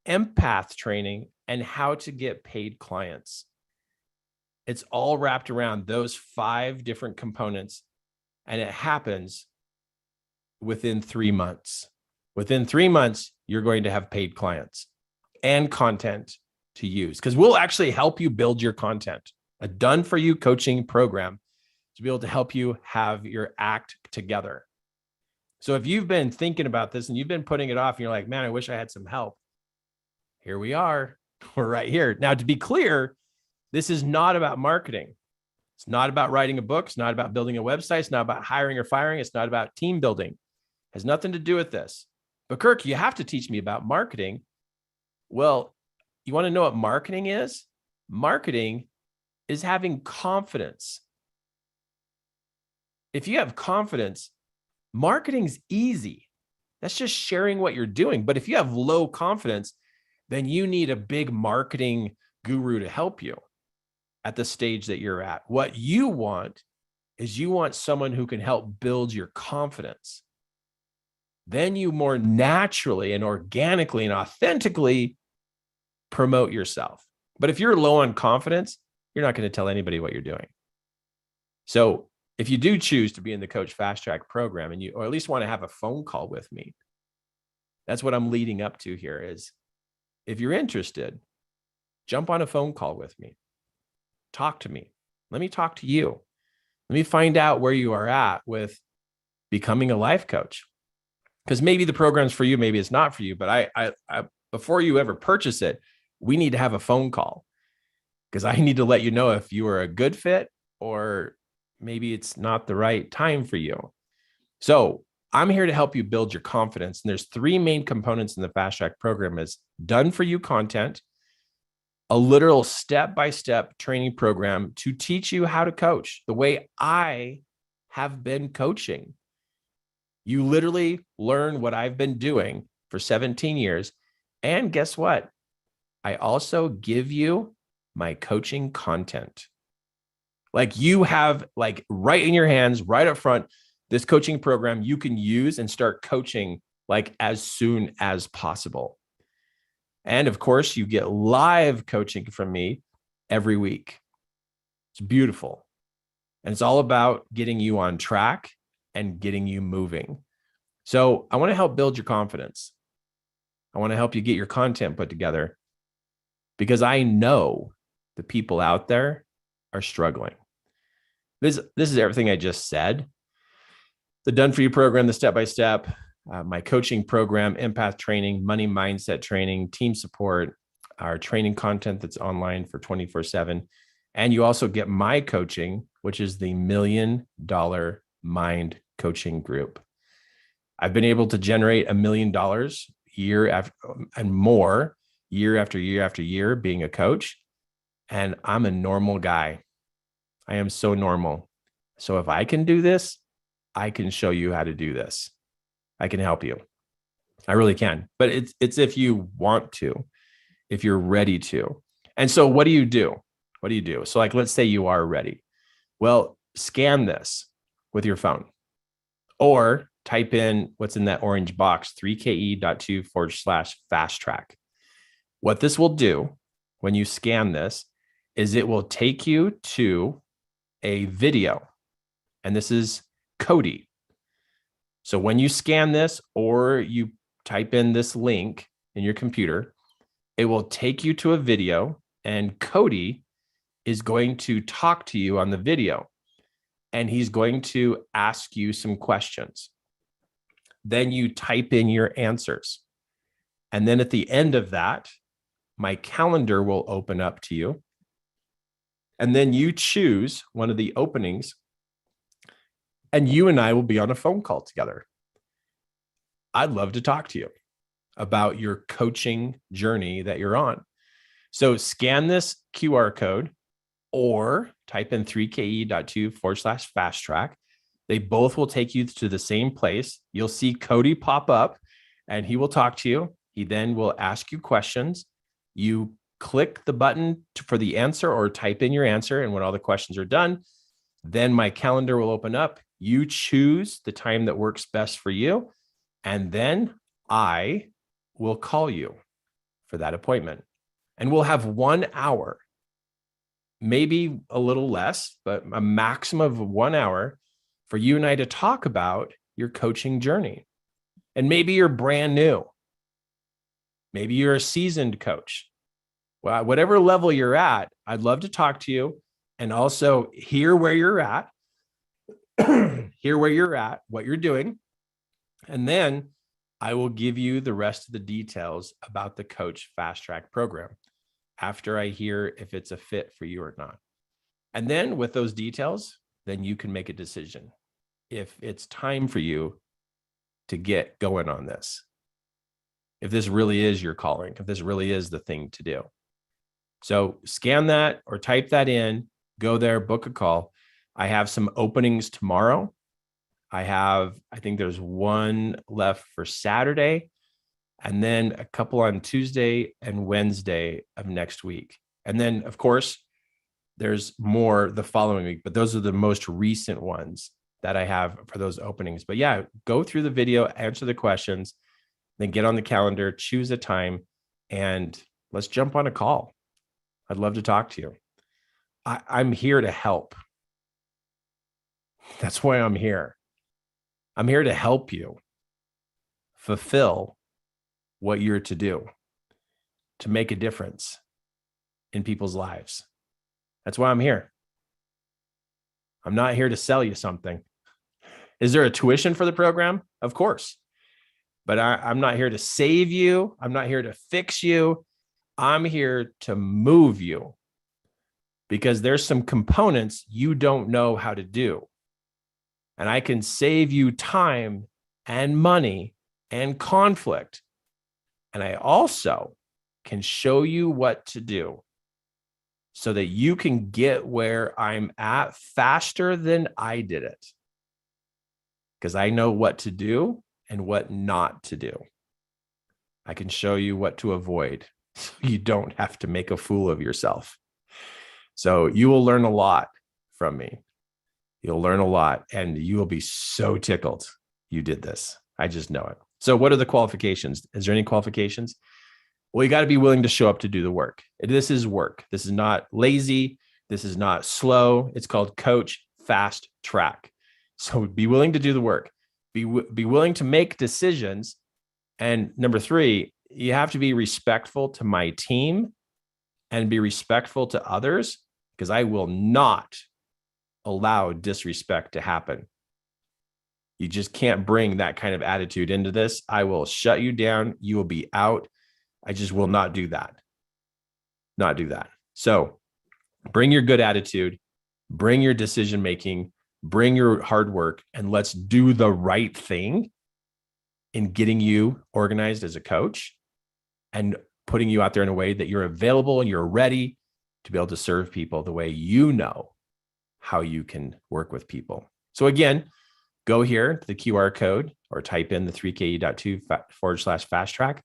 empath training, and how to get paid clients. It's all wrapped around those 5 different components, and it happens within 3 months. Within 3 months, you're going to have paid clients and content to use, because we'll actually help you build your content, a done-for-you coaching program to be able to help you have your act together. So if you've been thinking about this and you've been putting it off and you're like, man, I wish I had some help, here we are. We're right here. Now, to be clear, this is not about marketing. It's not about writing a book. It's not about building a website. It's not about hiring or firing. It's not about team building. It has nothing to do with this. But Kirk, you have to teach me about marketing. Well, you want to know what marketing is? Marketing is having confidence. If you have confidence, marketing's easy. That's just sharing what you're doing. But if you have low confidence, then you need a big marketing guru to help you at the stage that you're at. What you want is you want someone who can help build your confidence. Then you more naturally and organically and authentically promote yourself. But if you're low on confidence, you're not going to tell anybody what you're doing. So if you do choose to be in the Coach Fast Track program and or at least want to have a phone call with me, that's what I'm leading up to here is, if you're interested, jump on a phone call with me. Talk to me. Let me talk to you. Let me find out where you are at with becoming a life coach. Because maybe the program's for you, maybe it's not for you. But I before you ever purchase it, we need to have a phone call, because I need to let you know if you are a good fit or maybe it's not the right time for you. So I'm here to help you build your confidence. And there's 3 main components in the Fast Track program: is done for you content, a literal step-by-step training program to teach you how to coach the way I have been coaching. You literally learn what I've been doing for 17 years. And guess what? I also give you my coaching content. Like, you have, like, right in your hands, right up front, this coaching program you can use and start coaching like as soon as possible. And of course, you get live coaching from me every week. It's beautiful. And it's all about getting you on track and getting you moving. So I want to help build your confidence. I want to help you get your content put together because I know the people out there are struggling. This is everything I just said. The Done For You program, the step-by-step, my coaching program, empath training, money mindset training, team support, our training content that's online for 24/7. And you also get my coaching, which is the $1 Million Mind Coaching Group. I've been able to generate $1 million year after and more, year after year after year, being a coach. And I'm a normal guy. I am so normal. So if I can do this, I can show you how to do this. I can help you. I really can. But it's if you want to, if you're ready to. And so what do you do? What do you do? So like, let's say you are ready. Well, scan this with your phone or type in what's in that orange box, 3ke.2/fast track. What this will do when you scan this is it will take you to a video. And this is Cody. So when you scan this or you type in this link in your computer, it will take you to a video and Cody is going to talk to you on the video and he's going to ask you some questions. Then you type in your answers. And then at the end of that, my calendar will open up to you. And then you choose one of the openings and you and I will be on a phone call together. I'd love to talk to you about your coaching journey that you're on. So scan this QR code or type in 3ke.2/fast track. They both will take you to the same place. You'll see Cody pop up and he will talk to you. He then will ask you questions. You click the button for the answer or type in your answer. And when all the questions are done, then my calendar will open up. You choose the time that works best for you. And then I will call you for that appointment. And we'll have 1 hour, maybe a little less, but a maximum of 1 hour for you and I to talk about your coaching journey. And maybe you're brand new. Maybe you're a seasoned coach. Well, whatever level you're at, I'd love to talk to you and also hear where you're at, hear where you're at, what you're doing. And then I will give you the rest of the details about the Coach Fast Track program after I hear if it's a fit for you or not. And then with those details, then you can make a decision if it's time for you to get going on this. If this really is your calling, if this really is the thing to do. So scan that or type that in, go there, book a call. I have some openings tomorrow. I think there's one left for Saturday and then a couple on Tuesday and Wednesday of next week. And then of course, there's more the following week, but those are the most recent ones that I have for those openings. But yeah, go through the video, answer the questions, then get on the calendar, choose a time, and let's jump on a call. I'd love to talk to you. I'm here to help. That's why I'm here. I'm here to help you fulfill what you're to do, to make a difference in people's lives. That's why I'm here. I'm not here to sell you something. Is there a tuition for the program? Of course. But I'm not here to save you. I'm not here to fix you. I'm here to move you because there's some components you don't know how to do. And I can save you time and money and conflict. And I also can show you what to do so that you can get where I'm at faster than I did it. Because I know what to do and what not to do. I can show you what to avoid so you don't have to make a fool of yourself. So you will learn a lot from me. You'll learn a lot and you will be so tickled you did this. I just know it. So what are the qualifications? Is there any qualifications? Well, you got to be willing to show up to do the work. This is work. This is not lazy. This is not slow. It's called Coach fast track. So be willing to do the work, be willing to make decisions. And number 3, you have to be respectful to my team and be respectful to others, because I will not allow disrespect to happen. You just can't bring that kind of attitude into this. I will shut you down. You will be out. I just will not do that. Not do that. So bring your good attitude, bring your decision making, bring your hard work, and let's do the right thing in getting you organized as a coach and putting you out there in a way that you're available and you're ready to be able to serve people the way you know how you can work with people. So again, go here to the QR code or type in the 3ke.2/fast track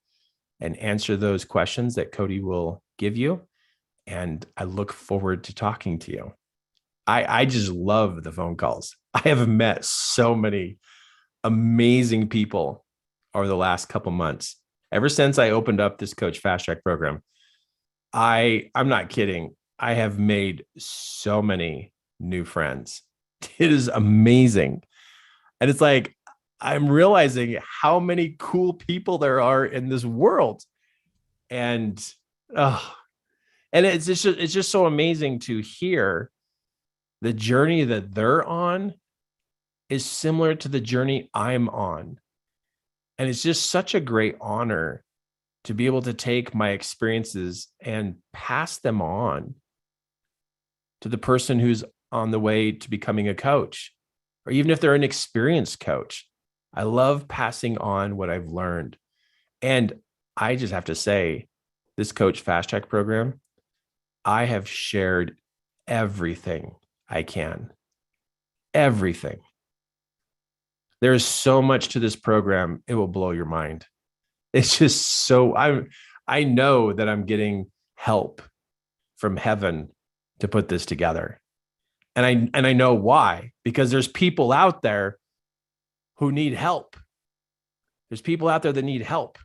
and answer those questions that Cody will give you. And I look forward to talking to you. I just love the phone calls. I have met so many amazing people over the last couple months. Ever since I opened up this Coach Fast Track program, I'm not kidding. I have made so many new friends. It is amazing. And it's like, I'm realizing how many cool people there are in this world. And it's just so amazing to hear the journey that they're on is similar to the journey I'm on. And it's just such a great honor to be able to take my experiences and pass them on to the person who's on the way to becoming a coach, or even if they're an experienced coach. I love passing on what I've learned. And I just have to say, this Coach Fast Track program, I have shared everything I can. Everything. There is so much to this program, it will blow your mind. It's just so, I know that I'm getting help from heaven to put this together. And I know why, because there's people out there who need help. There's people out there that need help.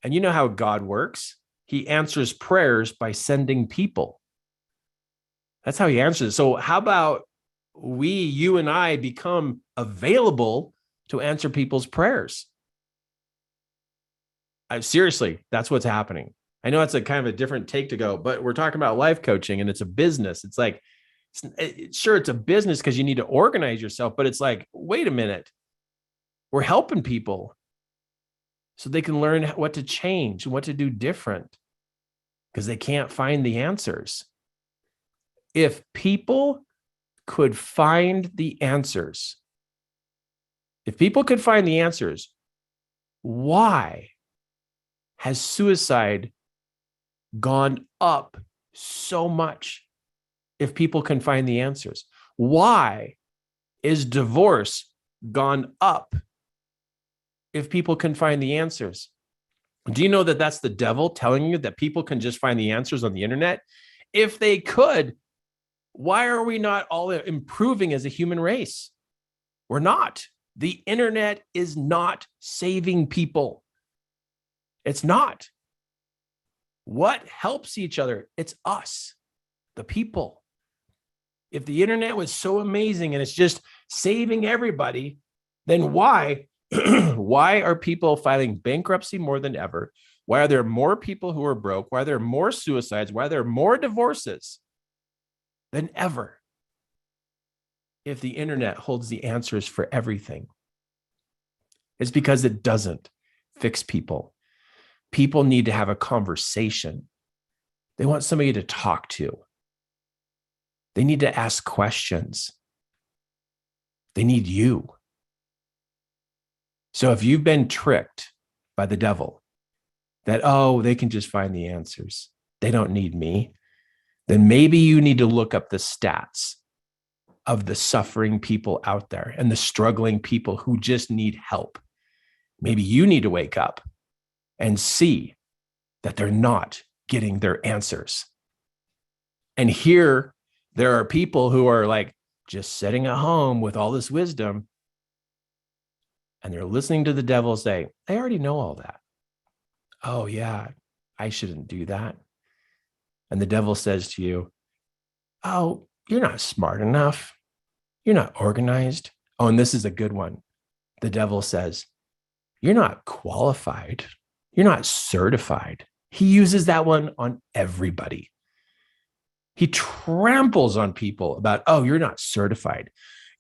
And you know how God works. He answers prayers by sending people. That's how he answers it. So how about you and I become available to answer people's prayers? Seriously, that's what's happening. I know it's a kind of a different take to go, but we're talking about life coaching and it's a business. It's like, sure, it's a business because you need to organize yourself, but it's like, wait a minute. We're helping people so they can learn what to change and what to do different because they can't find the answers. If people could find the answers, why has suicide gone up so much? If people can find the answers, why is divorce gone up? If people can find the answers, do you know that that's the devil telling you that people can just find the answers on the internet? If they could, why are we not all improving as a human race? We're not. The internet is not saving people. It's not. What helps each other? It's us, the people. If the internet was so amazing and it's just saving everybody, then why are people filing bankruptcy more than ever? Why are there more people who are broke? Why are there more suicides? Why are there more divorces than ever? If the internet holds the answers for everything, it's because it doesn't fix people. People need to have a conversation. They want somebody to talk to. They need to ask questions. They need you. So if you've been tricked by the devil that, they can just find the answers, they don't need me, then maybe you need to look up the stats of the suffering people out there and the struggling people who just need help. Maybe you need to wake up and see that they're not getting their answers. And here, there are people who are like just sitting at home with all this wisdom, and they're listening to the devil say, I already know all that. Oh, yeah, I shouldn't do that. And the devil says to you, oh, you're not smart enough. You're not organized. Oh, and this is a good one. The devil says, you're not qualified. You're not certified. He uses that one on everybody. He tramples on people about, oh, you're not certified.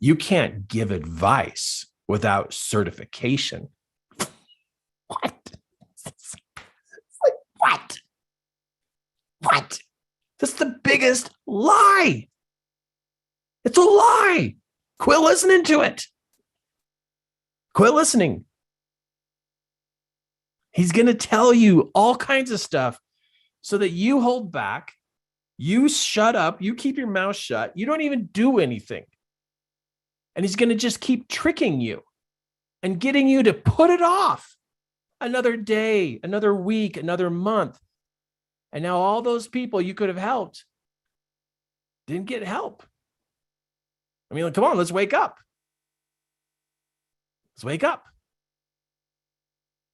You can't give advice without certification. What? What? What? That's the biggest lie. It's a lie. Quit listening to it. Quit listening. He's going to tell you all kinds of stuff so that you hold back, you shut up, you keep your mouth shut, you don't even do anything. And he's going to just keep tricking you and getting you to put it off another day, another week, another month. And now all those people you could have helped didn't get help. I mean, come on, let's wake up. Let's wake up.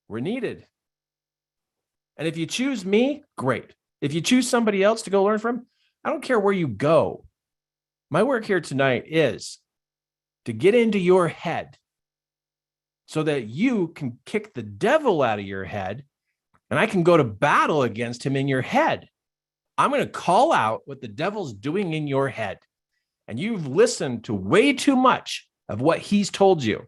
We're needed. And if you choose me, great. If you choose somebody else to go learn from, I don't care where you go. My work here tonight is to get into your head so that you can kick the devil out of your head and I can go to battle against him in your head. I'm going to call out what the devil's doing in your head. And you've listened to way too much of what he's told you.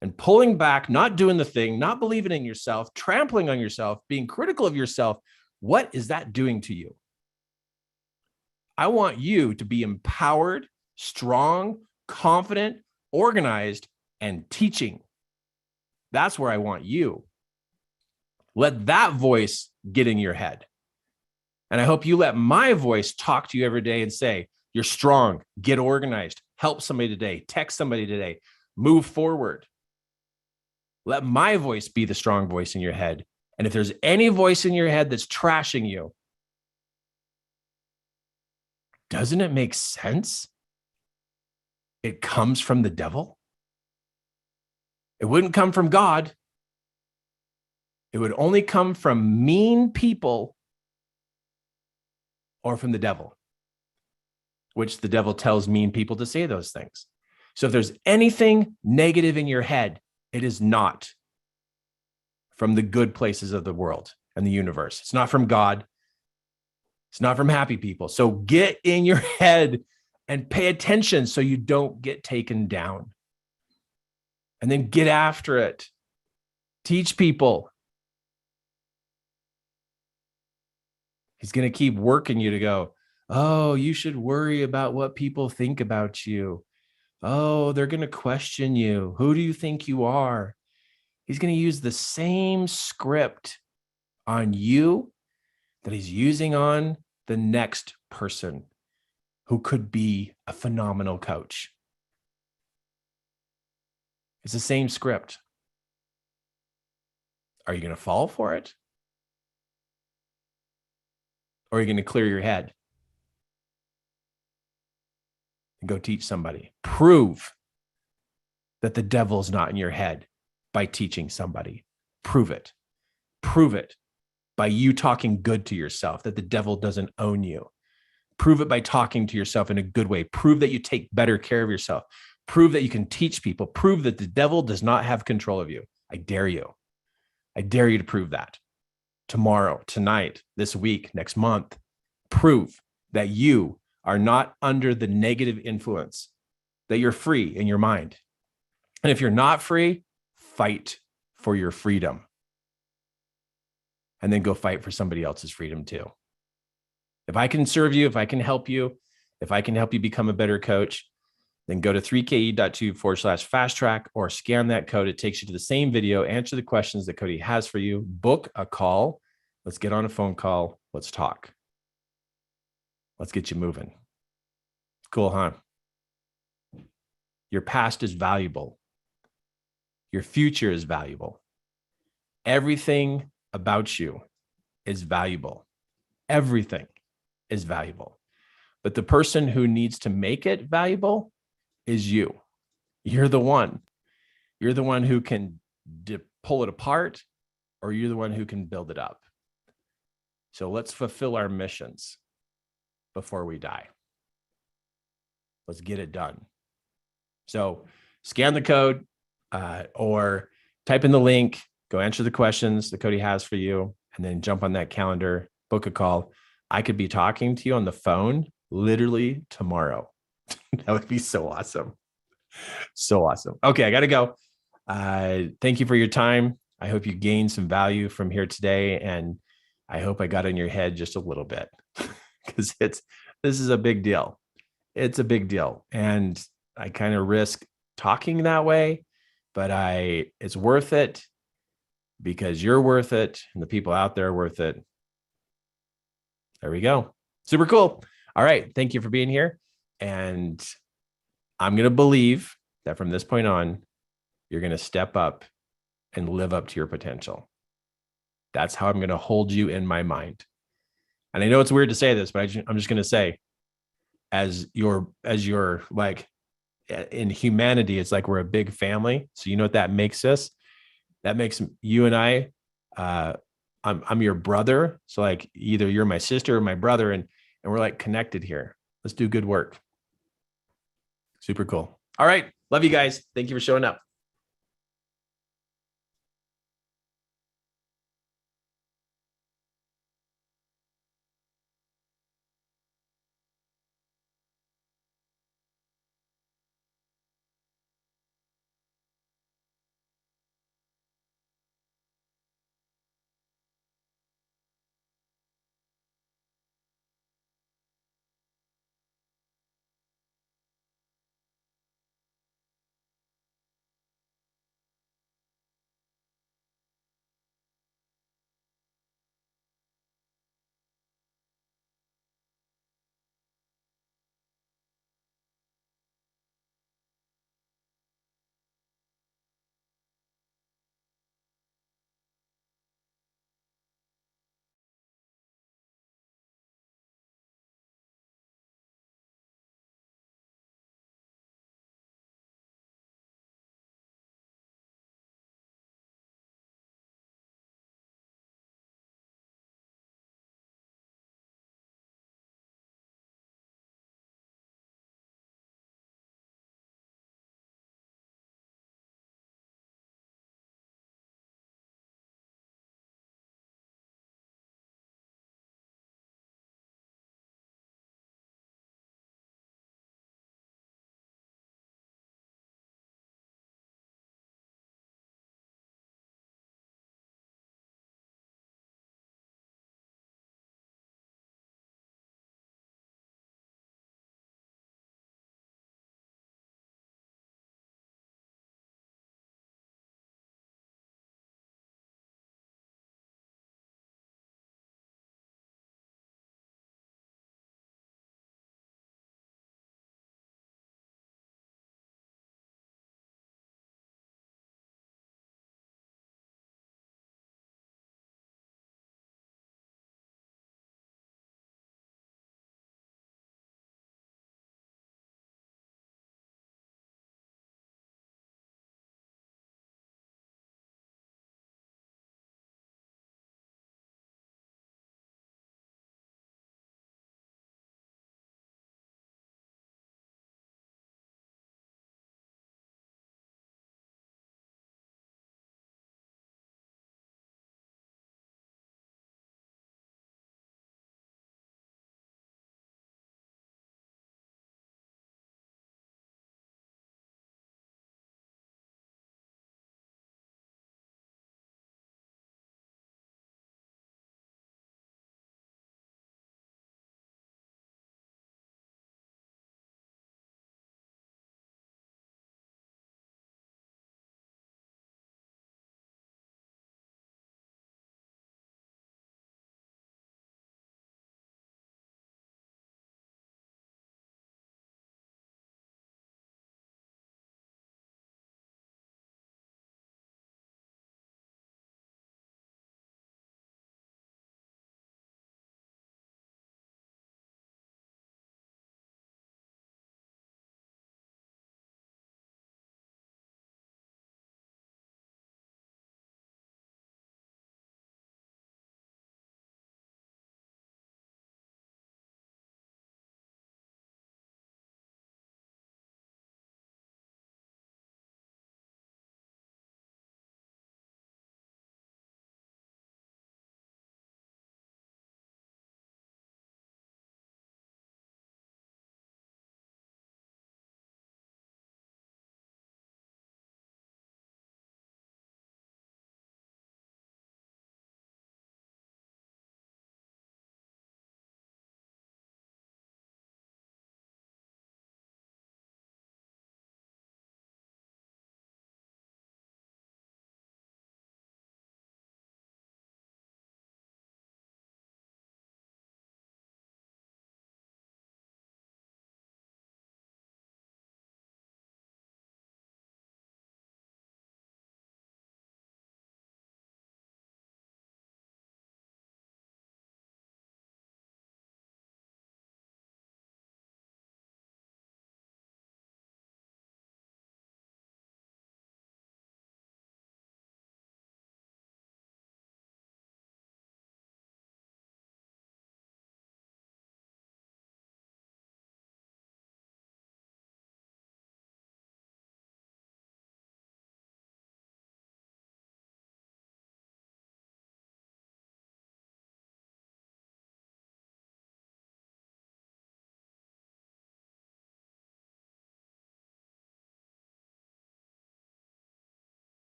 And pulling back, not doing the thing, not believing in yourself, trampling on yourself, being critical of yourself. What is that doing to you? I want you to be empowered, strong, confident, organized, and teaching. That's where I want you. Let that voice get in your head. And I hope you let my voice talk to you every day and say, you're strong, get organized, help somebody today, text somebody today, move forward. Let my voice be the strong voice in your head. And if there's any voice in your head that's trashing you, doesn't it make sense? It comes from the devil. It wouldn't come from God. It would only come from mean people or from the devil, which the devil tells mean people to say those things. So if there's anything negative in your head, it is not from the good places of the world and the universe. It's not from God. It's not from happy people. So get in your head and pay attention so you don't get taken down. And then get after it. Teach people. He's going to keep working you to go, oh, you should worry about what people think about you. Oh, they're going to question you. Who do you think you are? He's going to use the same script on you that he's using on the next person who could be a phenomenal coach. It's the same script. Are you going to fall for it? Or are you going to clear your head and go teach somebody? Prove that the devil's not in your head by teaching somebody. Prove it. Prove it by you talking good to yourself, that the devil doesn't own you. Prove it by talking to yourself in a good way. Prove that you take better care of yourself. Prove that you can teach people. Prove that the devil does not have control of you. I dare you. I dare you to prove that. Tomorrow, tonight, this week, next month. Prove that you are not under the negative influence, that you're free in your mind. And if you're not free, fight for your freedom. And then go fight for somebody else's freedom too. If I can serve you, if I can help you, if I can help you become a better coach, then go to 3ke.2/fast track or scan that code. It takes you to the same video. Answer the questions that Cody has for you. Book a call. Let's get on a phone call. Let's talk. Let's get you moving. Cool, huh? Your past is valuable. Your future is valuable. Everything about you is valuable. Everything is valuable. But the person who needs to make it valuable is you. You're the one. You're the one who can pull it apart, or you're the one who can build it up. So let's fulfill our missions before we die. Let's get it done. So scan the code or type in the link, go answer the questions that Cody has for you, and then jump on that calendar, book a call. I could be talking to you on the phone literally tomorrow. That would be so awesome. So awesome. Okay, I got to go. Thank you for your time. I hope you gained some value from here today. And I hope I got in your head just a little bit because this is a big deal. It's a big deal. And I kind of risk talking that way, but it's worth it because you're worth it and the people out there are worth it. There we go. Super cool. All right. Thank you for being here. And I'm going to believe that from this point on, you're going to step up and live up to your potential. That's how I'm going to hold you in my mind. And I know it's weird to say this, but I'm just going to say, as your like in humanity, it's like we're a big family. So you know what that makes us? That makes you and I, I'm your brother. So like either you're my sister or my brother, and we're like connected here. Let's do good work. Super cool. All right. Love you guys. Thank you for showing up.